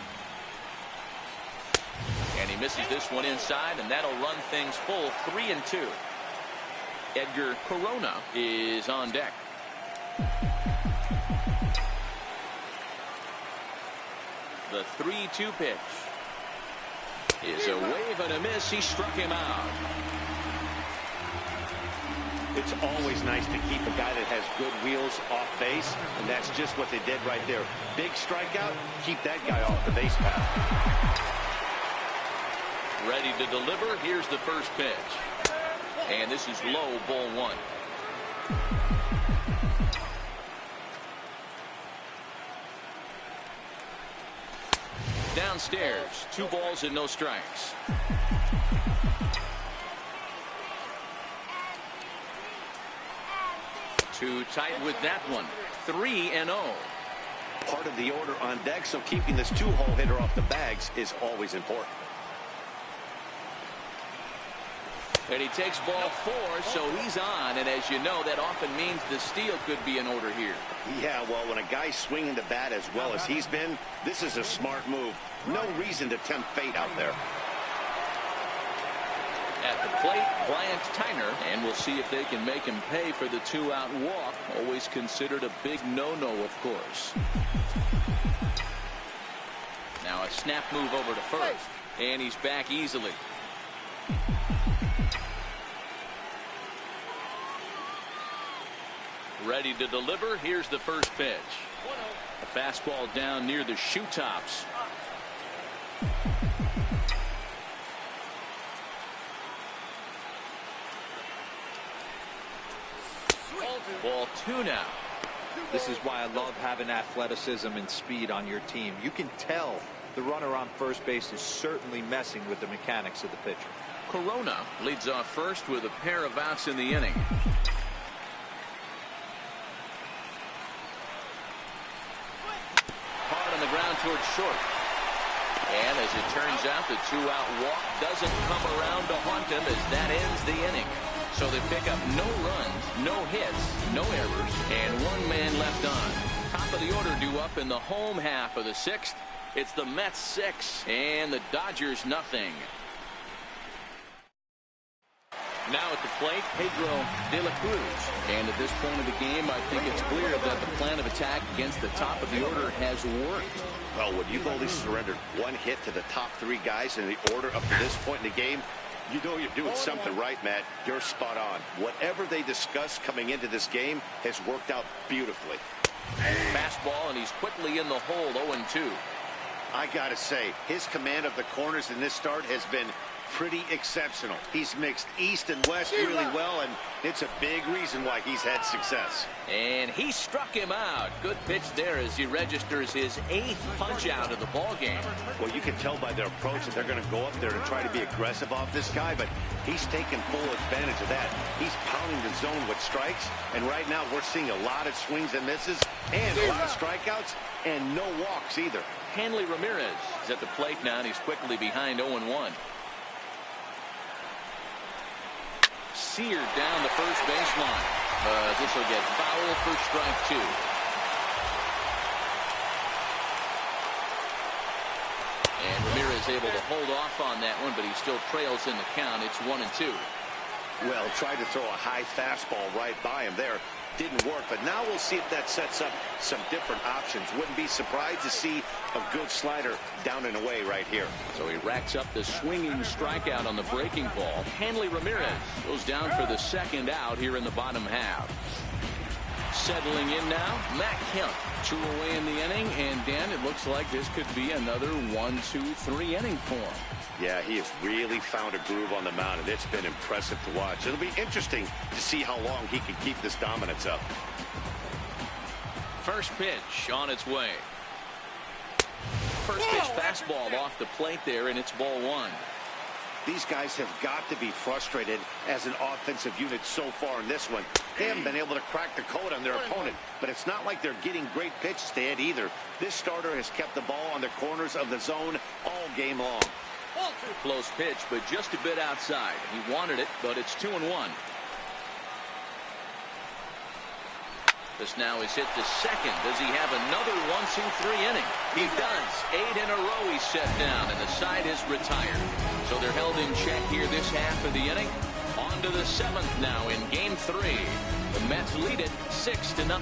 And he misses this one inside, and that'll run things full 3-2. Edgar Corona is on deck. The 3-2 pitch is a wave and a miss. He struck him out. It's always nice to keep a guy that has good wheels off base, and that's just what they did right there. Big strikeout, keep that guy off the base path. Ready to deliver. Here's the first pitch. And this is low, ball 1. Downstairs, 2 balls and no strikes. Too tight with that one. 3-0. Part of the order on deck, so keeping this 2-hole hitter off the bags is always important. And he takes ball 4, so he's on. And as you know, that often means the steal could be in order here. Yeah, well, when a guy's swinging the bat as well as he's been, this is a smart move. No reason to tempt fate out there. At the plate, Bryant Tyner, and we'll see if they can make him pay for the 2-out walk. Always considered a big no-no, of course. Now a snap move over to first, and he's back easily. Ready to deliver. Here's the first pitch. A fastball down near the shoe tops. Ball 2 now. This is why I love having athleticism and speed on your team. You can tell the runner on first base is certainly messing with the mechanics of the pitcher. Corona leads off first with a pair of outs in the inning. Hard on the ground towards short. And as it turns out, the 2-out walk doesn't come around to haunt him as that ends the inning. So they pick up no runs, no hits, no errors, and 1 man left on. Top of the order due up in the home half of the 6th. It's the Mets 6 and the Dodgers nothing. Now at the plate, Pedro de la Cruz. And at this point of the game, I think it's clear that the plan of attack against the top of the order has worked. Well, when you've only surrendered 1 hit to the top 3 guys in the order up to this point in the game, you know you're doing something right, Matt. You're spot on. Whatever they discussed coming into this game has worked out beautifully. Fastball, and he's quickly in the hole, 0-2. I got to say, his command of the corners in this start has been pretty exceptional. He's mixed East and West really well, and it's a big reason why he's had success. And he struck him out. Good pitch there as he registers his 8th punch out of the ball game. Well, you can tell by their approach that they're going to go up there and try to be aggressive off this guy, but he's taking full advantage of that. He's pounding the zone with strikes, and right now we're seeing a lot of swings and misses and a lot of strikeouts and no walks either. Hanley Ramirez is at the plate now, and he's quickly behind 0-1. Seared down the first baseline. This will get foul for strike 2. And Ramirez able to hold off on that one, but he still trails in the count. It's 1-2. Well, tried to throw a high fastball right by him there. Didn't work, but now we'll see if that sets up some different options. Wouldn't be surprised to see a good slider down and away right here. So he racks up the swinging strikeout on the breaking ball. Hanley Ramirez goes down for the 2nd out here in the bottom half. Settling in now, Matt Kemp. 2 away in the inning, and Dan, it looks like this could be another 1-2-3 inning for him. Yeah, he has really found a groove on the mound, and it's been impressive to watch. It'll be interesting to see how long he can keep this dominance up. First pitch on its way. First pitch fastball off the plate there, and it's ball 1. These guys have got to be frustrated as an offensive unit so far in this one. They haven't been able to crack the code on their opponent, but it's not like they're getting great pitches to hit either. This starter has kept the ball on the corners of the zone all game long. Close pitch, but just a bit outside. He wanted it, but it's 2-1. This now is hit to second. Does he have another 1-2-3 inning? He does. 8 in a row he's set down, and the side is retired. So they're held in check here this half of the inning. On to the 7th now in Game 3. The Mets lead it 6-0.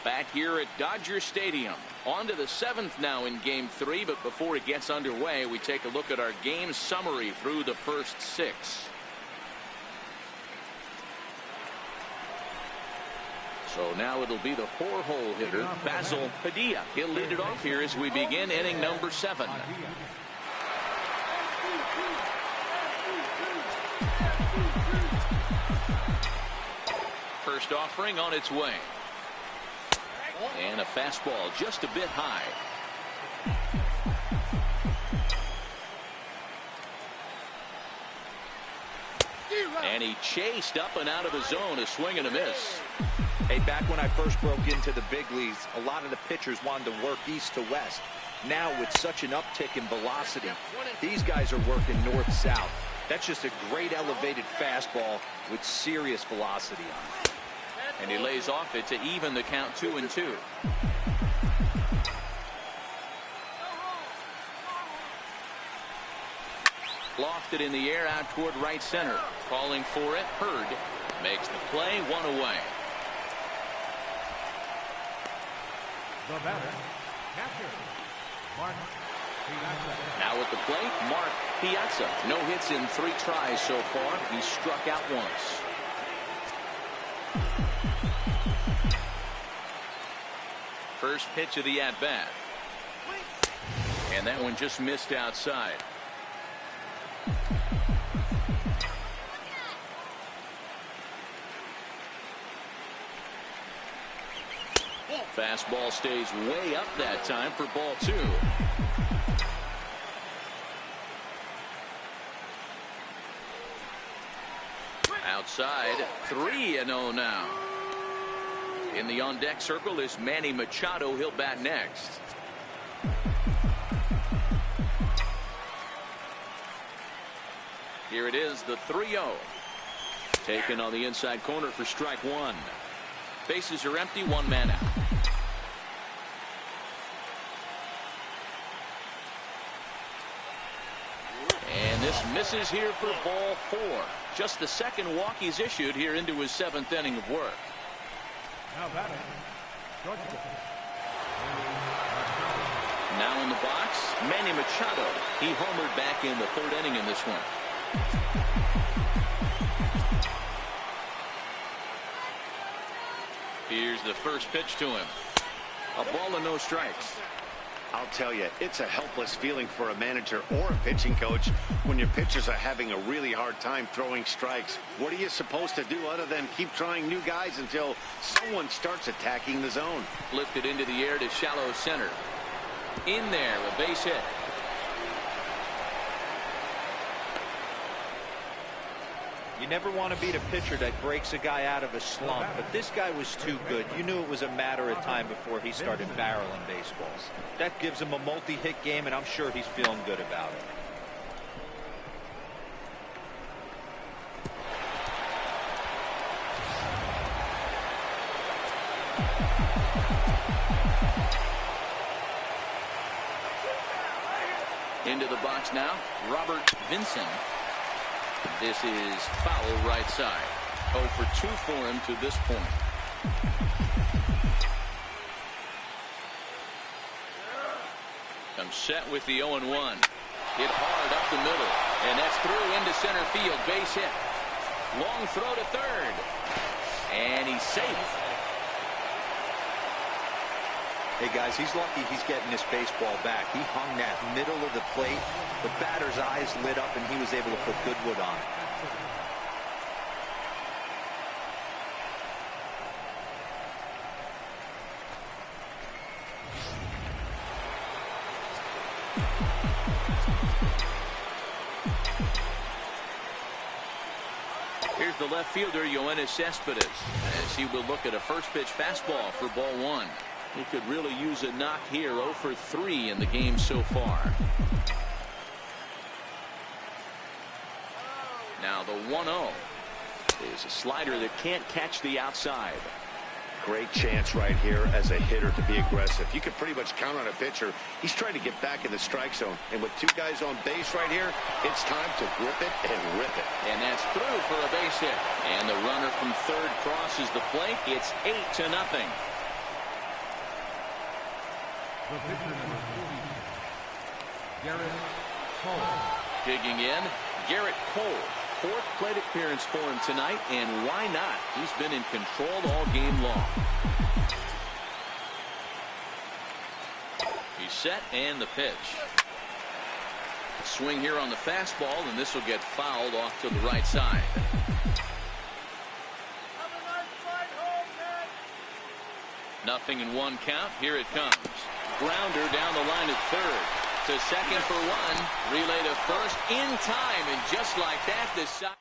Back here at Dodger Stadium. On to the 7th now in Game 3, but before it gets underway, we take a look at our game summary through the first 6. So now it'll be the 4-hole hitter, Basil Padilla. He'll lead it off here as we begin inning number 7. First offering on its way. And a fastball just a bit high. And he chased up and out of the zone, a swing and a miss. Hey, back when I first broke into the big leagues, a lot of the pitchers wanted to work east to west. Now, with such an uptick in velocity, these guys are working north-south. That's just a great elevated fastball with serious velocity on it. And he lays off it to even the count 2-2. Lofted in the air out toward right center. Calling for it. Hurd makes the play. 1 away. The batter, catcher, Mark Piazza. Now at the plate, Mark Piazza. No hits in 3 tries so far. He struck out once. First pitch of the at-bat. And that one just missed outside. Fastball stays way up that time for ball 2. Outside, 3-0 now. In the on-deck circle is Manny Machado. He'll bat next. Here it is, the 3-0. Taken on the inside corner for strike 1. Bases are empty, 1 man out. And this misses here for ball 4. Just the 2nd walk he's issued here into his 7th inning of work. Now batting, shortstop. Now in the box, Manny Machado. He homered back in the 3rd inning in this one. Here's the first pitch to him. A ball and no strikes. I'll tell you, it's a helpless feeling for a manager or a pitching coach when your pitchers are having a really hard time throwing strikes. What are you supposed to do other than keep trying new guys until someone starts attacking the zone? Lifted into the air to shallow center. In there, a base hit. You never want to beat a pitcher that breaks a guy out of a slump, but this guy was too good. You knew it was a matter of time before he started barreling baseballs. That gives him a multi-hit game, and I'm sure he's feeling good about it. Into the box now, Robert Vinson. This is foul right side. 0 for 2 for him to this point. Comes set with the 0-1. Hit hard up the middle, and that's through into center field. Base hit. Long throw to third, and he's safe. Hey guys, he's lucky he's getting this baseball back. He hung that middle of the plate. The batter's eyes lit up, and he was able to put good wood on it. Here's the left fielder, Yoenis Cespedes, as he will look at a first pitch fastball for ball 1. He could really use a knock here. 0 for 3 in the game so far. Now the 1-0 is a slider that can't catch the outside. Great chance right here as a hitter to be aggressive. You can pretty much count on a pitcher. He's trying to get back in the strike zone. And with 2 guys on base right here, it's time to grip it and rip it. And that's through for a base hit. And the runner from third crosses the plate. It's 8-0. The pitcher number 40, Garrett Cole. Digging in, Garrett Cole. 4th plate appearance for him tonight, and why not? He's been in control all game long. He's set, and the pitch. Swing here on the fastball, and this will get fouled off to the right side. Nothing in 1 count. Here it comes. Grounder down the line at third. To second for 1. Relay to first in time, and just like that, this side.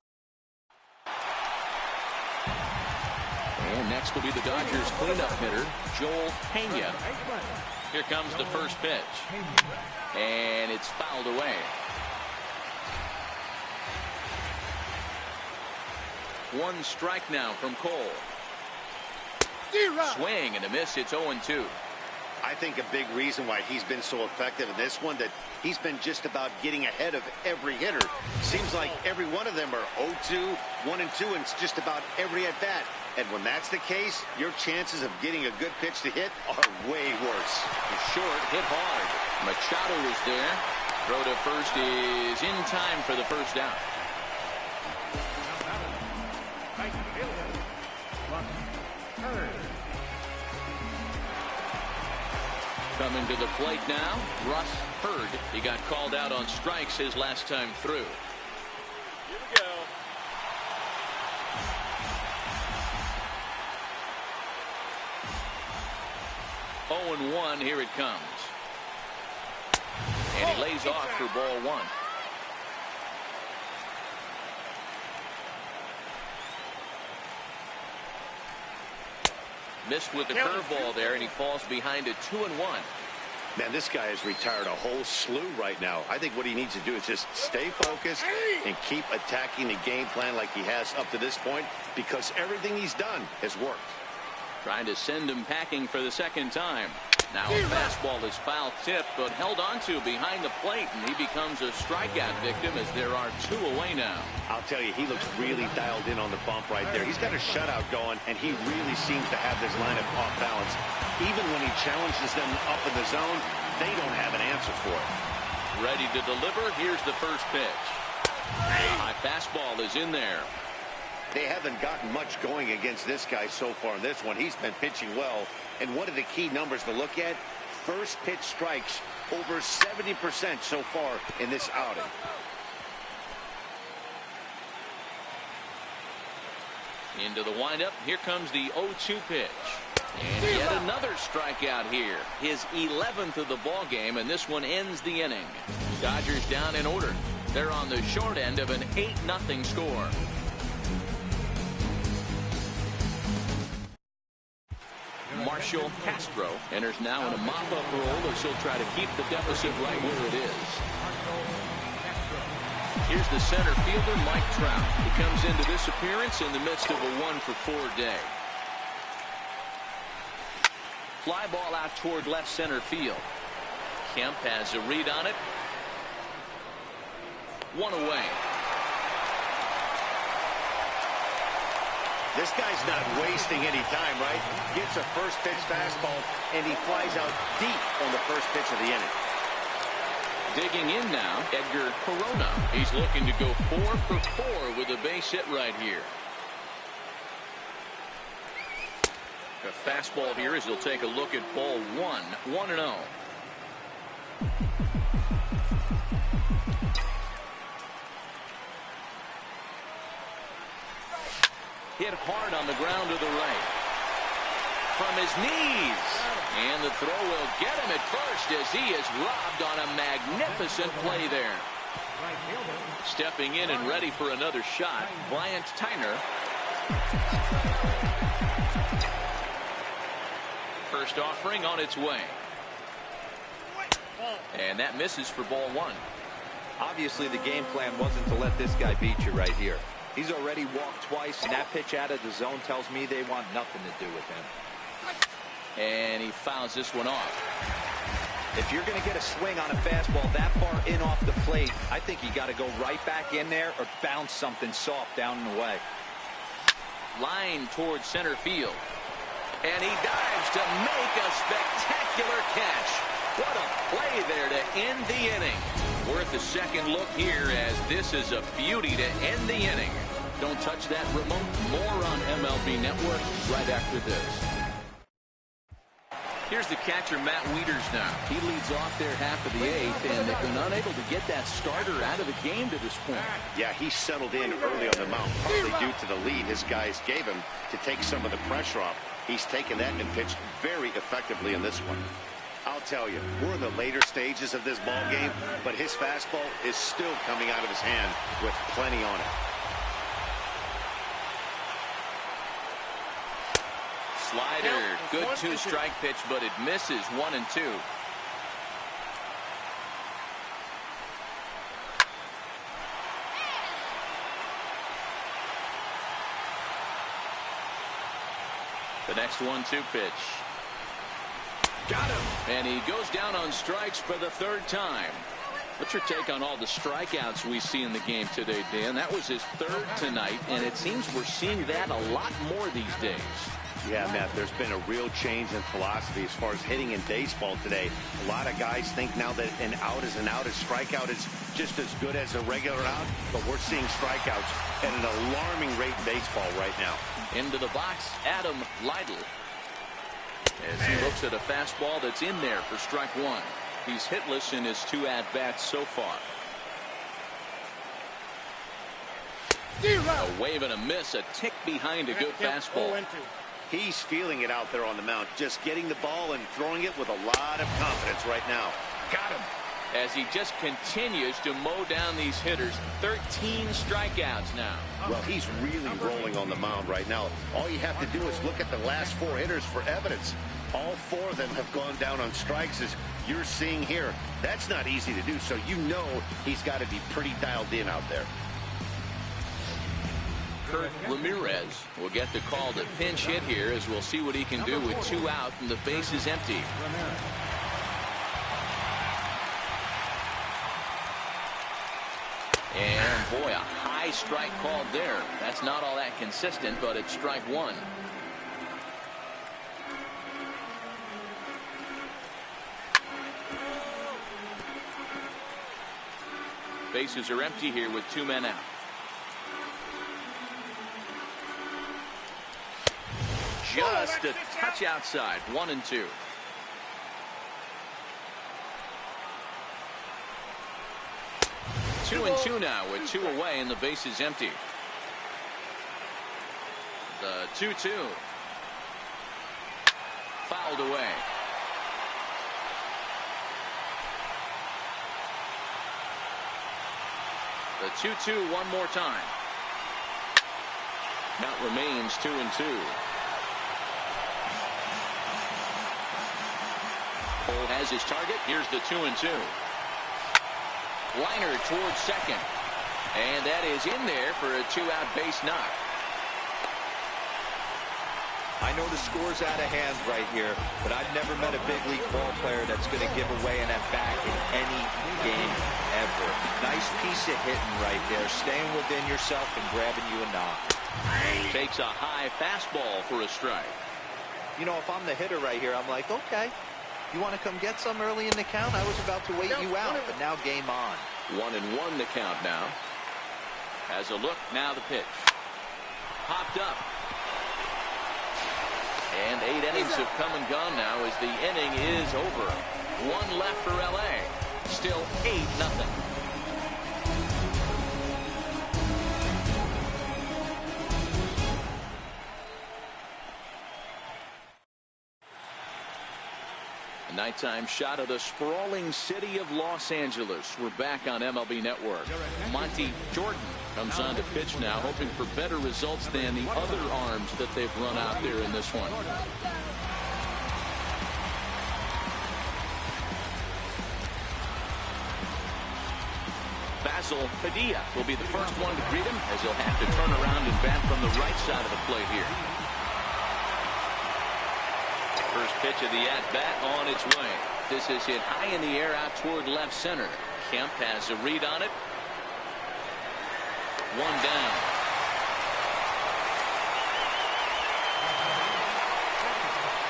And next will be the Dodgers cleanup hitter, Joel Pena. Here comes the first pitch, and it's fouled away. 1 strike now from Cole. Swing and a miss. It's 0-2. I think a big reason why he's been so effective in this one, that he's been just about getting ahead of every hitter. Seems like every one of them are 0-2, 1-2, and it's just about every at bat. And when that's the case, your chances of getting a good pitch to hit are way worse. He's short, hit hard. Machado is there. Throw to first is in time for the first down. Coming to the plate now, Russ Hurd. He got called out on strikes his last time through. Here we go. Oh and 1, here it comes. And he lays off for ball 1. Missed with the curveball there, and he falls behind it 2-1. Man, this guy has retired a whole slew right now. I think what he needs to do is just stay focused and keep attacking the game plan like he has up to this point, because everything he's done has worked. Trying to send him packing for the second time. Now a fastball is foul tipped, but held onto behind the plate, and he becomes a strikeout victim as there are 2 away now. I'll tell you, he looks really dialed in on the bump right there. He's got a shutout going, and he really seems to have this lineup off balance. Even when he challenges them up in the zone, they don't have an answer for it. Ready to deliver. Here's the first pitch. High fastball is in there. They haven't gotten much going against this guy so far in this one. He's been pitching well, and one of the key numbers to look at, first pitch strikes over 70% so far in this outing. Into the windup. Here comes the 0-2 pitch. And yet another strikeout here. His 11th of the ball game, and this one ends the inning. Dodgers down in order. They're on the short end of an 8-0 score. Marshall Castro enters now in a mop-up role as he'll try to keep the deficit right where it is. Here's the center fielder, Mike Trout. He comes into this appearance in the midst of a 1-for-4 day. Fly ball out toward left center field. Kemp has a read on it. One away. This guy's not wasting any time, right? Gets a first pitch fastball, and he flies out deep on the first pitch of the inning. Digging in now, Edgar Corona. He's looking to go 4-for-4 with a base hit right here. A fastball here as he'll take a look at ball 1. 1-0. Hit hard on the ground to the right. From his knees. And the throw will get him at first as he is robbed on a magnificent play there. Stepping in and ready for another shot, Bryant Tyner. First offering on its way. And that misses for ball 1. Obviously, the game plan wasn't to let this guy beat you right here. He's already walked twice, and that pitch out of the zone tells me they want nothing to do with him. And he fouls this one off. If you're going to get a swing on a fastball that far in off the plate, I think you got to go right back in there or bounce something soft down and away. Line towards center field. And he dives to make a spectacular catch. What a play there to end the inning. Worth a second look here as this is a beauty to end the inning. Don't touch that remote. More on MLB Network right after this. Here's the catcher, Matt Wieters now. He leads off their half of the 8th, and they've been unable to get that starter out of the game to this point. Yeah, he settled in early on the mound, probably due to the lead his guys gave him to take some of the pressure off. He's taken that and pitched very effectively in this one. I'll tell you, we're in the later stages of this ball game, but his fastball is still coming out of his hand with plenty on it. Slider, good 2-strike pitch, but it misses. 1-2. The next 1-2 pitch. Got him. And he goes down on strikes for the 3rd time. What's your take on all the strikeouts we see in the game today, Dan? That was his 3rd tonight, and it seems we're seeing that a lot more these days. Yeah, Matt, there's been a real change in philosophy as far as hitting in baseball today. A lot of guys think now that an out is an out, a strikeout is just as good as a regular out, but we're seeing strikeouts at an alarming rate in baseball right now. Into the box, Adam Lytle. As he looks at a fastball that's in there for strike 1. He's hitless in his 2 at-bats so far. A wave and a miss, a tick behind a good fastball. He's feeling it out there on the mound, just getting the ball and throwing it with a lot of confidence right now. Got him. As he just continues to mow down these hitters. 13 strikeouts now. Well, he's really rolling on the mound right now. All you have to do is look at the last 4 hitters for evidence. All 4 of them have gone down on strikes, as you're seeing here. That's not easy to do, so you know he's got to be pretty dialed in out there. Kurt Ramirez will get the call to pinch hit here, as we'll see what he can do with 2 out and the base is empty. And boy, a high strike called there. That's not all that consistent, but it's strike 1. Bases are empty here with 2 men out. Just a touch outside. 1-2. 2-2 now with 2 away and the base is empty. The 2-2. Fouled away. The 2-2 one more time. Count remains 2-2. Cole has his target. Here's the 2-2. Liner towards second. And that is in there for a 2-out base knock. I know the score's out of hand right here, but I've never met a big league ball player that's going to give away an at-bat in any game ever. Nice piece of hitting right there, staying within yourself and grabbing you a knock. Takes a high fastball for a strike. You know, if I'm the hitter right here, I'm like, okay, you want to come get some early in the count? I was about to wait you out, but now game on. 1-1 the count now. Has a look, now the pitch. Popped up. And 8 innings have come and gone now as the inning is over. 1 left for LA. Still 8-0. A nighttime shot of the sprawling city of Los Angeles. We're back on MLB Network. Monty Jordan comes on to pitch now, hoping for better results than the other arms that they've run out there in this one. Basil Padilla will be the first one to greet him, as he'll have to turn around and bat from the right side of the plate here. First pitch of the at-bat on its way. This is hit high in the air out toward left center. Kemp has a read on it. 1 down.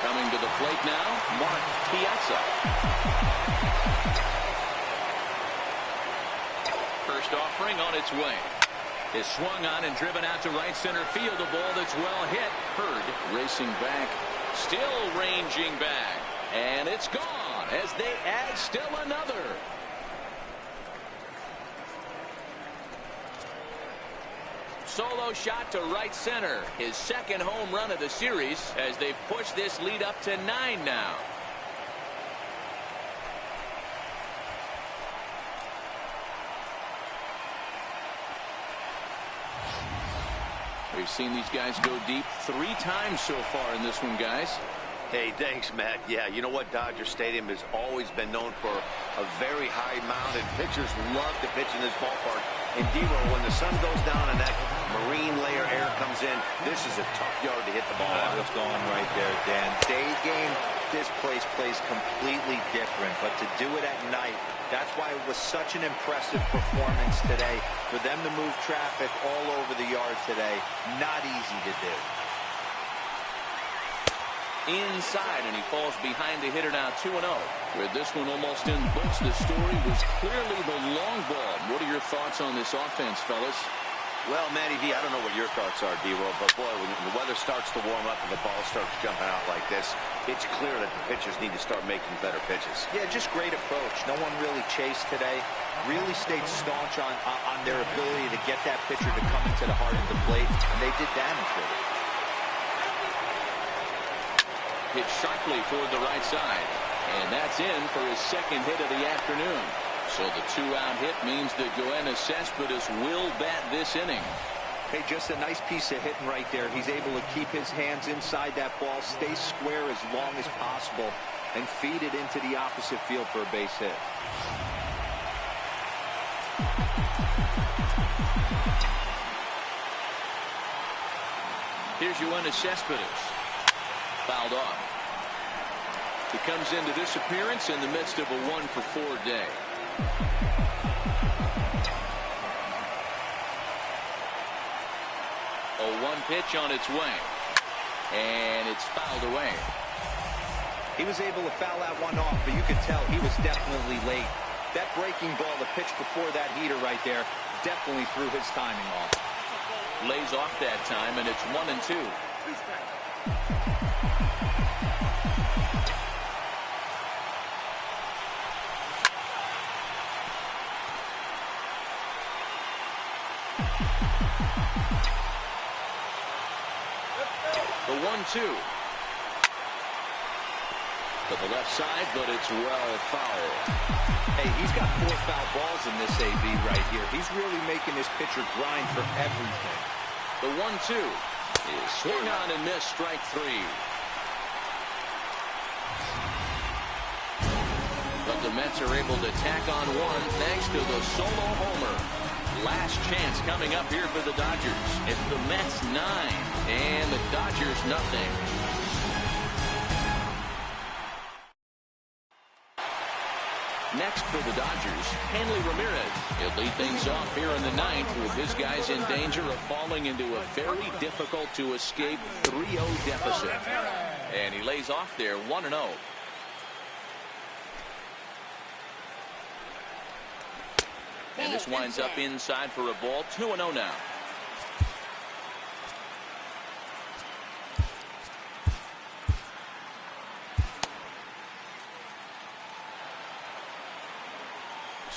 Coming to the plate now, Mark Piazza. First offering on its way. Is swung on and driven out to right center field. A ball that's well hit. Hurd racing back. Still ranging back. And it's gone as they add still another. Solo shot to right center. His second home run of the series as they've pushed this lead up to 9 now. We've seen these guys go deep 3 times so far in this one, guys. Hey, thanks, Matt. Yeah, you know what? Dodger Stadium has always been known for a very high mound, and pitchers love to pitch in this ballpark. And D-Roll, when the sun goes down and that marine layer air comes in, this is a tough yard to hit the ball on. What's going right there, Dan? Day game, this place plays completely different, but to do it at night, that's why it was such an impressive performance today. For them to move traffic all over the yard today, not easy to do. Inside, and he falls behind the hitter now 2-0. With this one almost in books, the story was clearly the long ball. What are your thoughts on this offense, fellas? Well, Matty V, I don't know what your thoughts are, D-Roll, but boy, when the weather starts to warm up and the ball starts jumping out like this, it's clear that the pitchers need to start making better pitches. Yeah, just great approach. No one really chased today. Really stayed staunch on their ability to get that pitcher to come into the heart of the plate, and they did damage with it. Hit sharply toward the right side, and that's in for his second hit of the afternoon. So the 2-out hit means that Yoenis Cespedes will bat this inning. Hey, just a nice piece of hitting right there. He's able to keep his hands inside that ball, stay square as long as possible, and feed it into the opposite field for a base hit. Here's Yoenis Cespedes. Fouled off. He comes into this appearance in the midst of a 1-for-4 day. A 1 pitch on its way. And it's fouled away. He was able to foul that one off, but you could tell he was definitely late. That breaking ball, the pitch before that heater right there, definitely threw his timing off. Lays off that time, and it's 1-2. The 1-2. To the left side, but it's well fouled. Hey, he's got 4 foul balls in this AB right here. He's really making this pitcher grind for everything. The 1-2 is swung on and missed, strike 3. But the Mets are able to tack on 1 thanks to the solo homer. Last chance coming up here for the Dodgers. It's the Mets 9 and the Dodgers nothing. Next for the Dodgers, Hanley Ramirez. He'll lead things off here in the 9th with his guys in danger of falling into a very difficult to escape 3-0 deficit. And he lays off there 1-0. And this winds up inside for a ball. 2-0 now.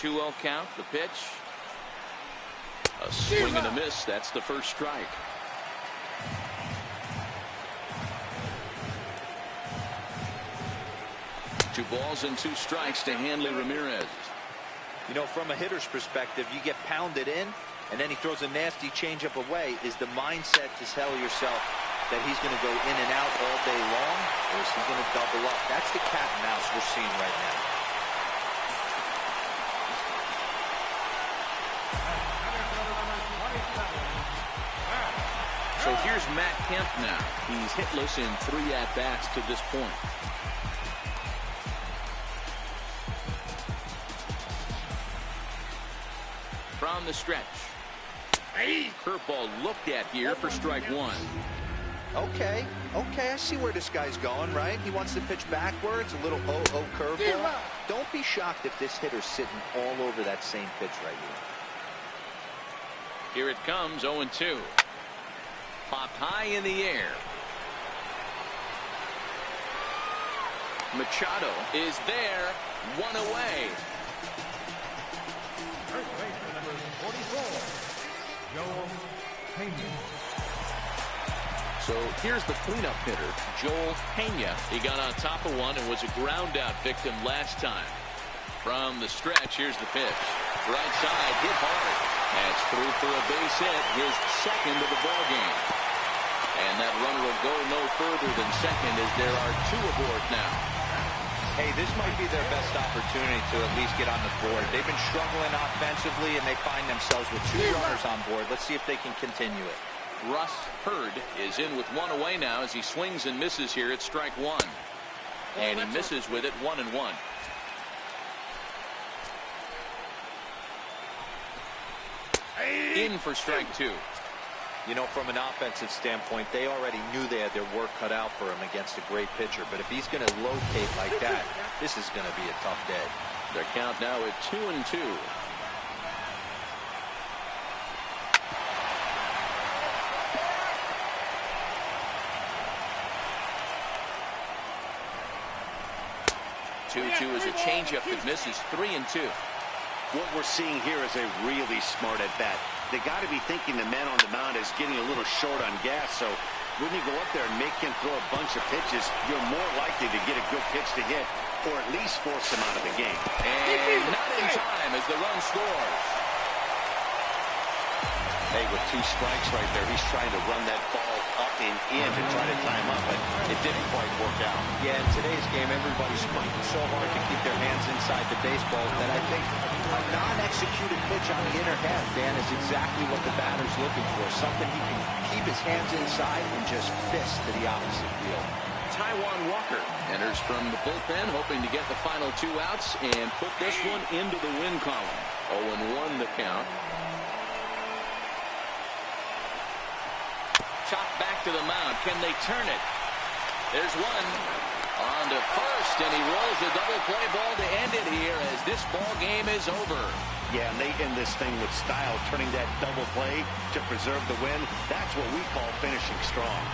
Two-0 count. The pitch. A swing and a miss. That's the first strike. Two balls and 2 strikes to Hanley Ramirez. You know, from a hitter's perspective, you get pounded in, and then he throws a nasty changeup away. Is the mindset to tell yourself that he's going to go in and out all day long, or is he going to double up? That's the cat and mouse we're seeing right now. So here's Matt Kemp now. He's hitless in 3 at-bats to this point. From the stretch. Curveball looked at here for strike 1. Okay, I see where this guy's going, right? He wants to pitch backwards, a little 0-0 curveball. Don't be shocked if this hitter's sitting all over that same pitch right here. Here it comes, 0-2. Popped high in the air. Machado is there, 1 away. First baseman number 44, Joel Pena. So here's the cleanup hitter, Joel Pena. He got on top of one and was a ground out victim last time. From the stretch, here's the pitch. Right side, hit hard. That's through for a base hit, his second of the ball game. And that runner will go no further than second as there are 2 aboard now. Hey, this might be their best opportunity to at least get on the board. They've been struggling offensively, and they find themselves with 2 runners on board. Let's see if they can continue it. Russ Hurd is in with 1 away now as he swings and misses here at strike 1. And he misses with it, 1-1. In for strike 2. You know, from an offensive standpoint, they already knew they had their work cut out for him against a great pitcher. But if he's going to locate like that, this is going to be a tough day. Their count now at 2-2. Two is a changeup that misses. 3-2. What we're seeing here is a really smart at bat. They got to be thinking the man on the mound is getting a little short on gas. So when you go up there and make him throw a bunch of pitches, you're more likely to get a good pitch to hit, or at least force him out of the game. And not in time as the run scores. Hey, with 2 strikes right there, he's trying to run that ball up and in to try to time up, but it didn't quite work out. Yeah, in today's game, everybody's fighting so hard to keep their hands inside the baseball that I think a non-executed pitch on the inner half, Dan, is exactly what the batter's looking for. Something he can keep his hands inside and just fist to the opposite field. Taijuan Walker enters from the bullpen, hoping to get the final 2 outs and put this one into the win column. 0-1 the count. Chopped back to the mound. Can they turn it? There's one. On to first, and he rolls a double play ball to end it here as this ball game is over. Yeah, and they end this thing with style, turning that double play to preserve the win. That's what we call finishing strong.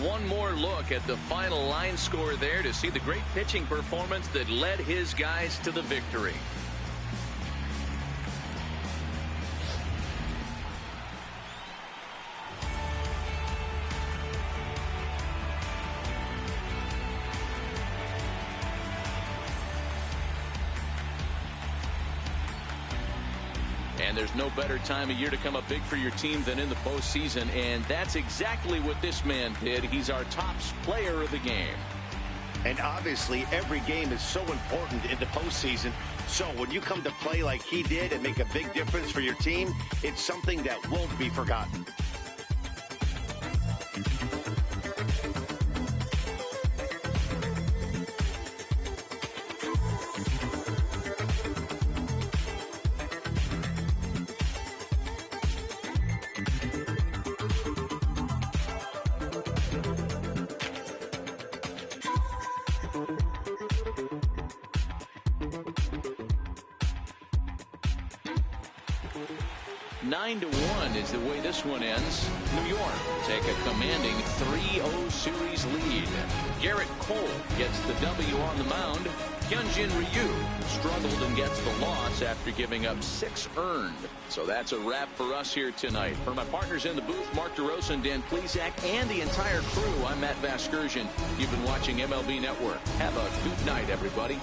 One more look at the final line score there to see the great pitching performance that led his guys to the victory. And there's no better time of year to come up big for your team than in the postseason, and that's exactly what this man did. He's our top player of the game. And obviously, every game is so important in the postseason. So when you come to play like he did and make a big difference for your team, it's something that won't be forgotten. Nine to 1 is the way this one ends. New York take a commanding 3-0 series lead. Garrett Cole gets the W on the mound. Hyunjin Ryu struggled and gets the loss after giving up 6 earned. So that's a wrap for us here tonight. For my partners in the booth, Mark DeRosa, Dan Plesac, and the entire crew, I'm Matt Vasgersian. You've been watching MLB Network. Have a good night, everybody.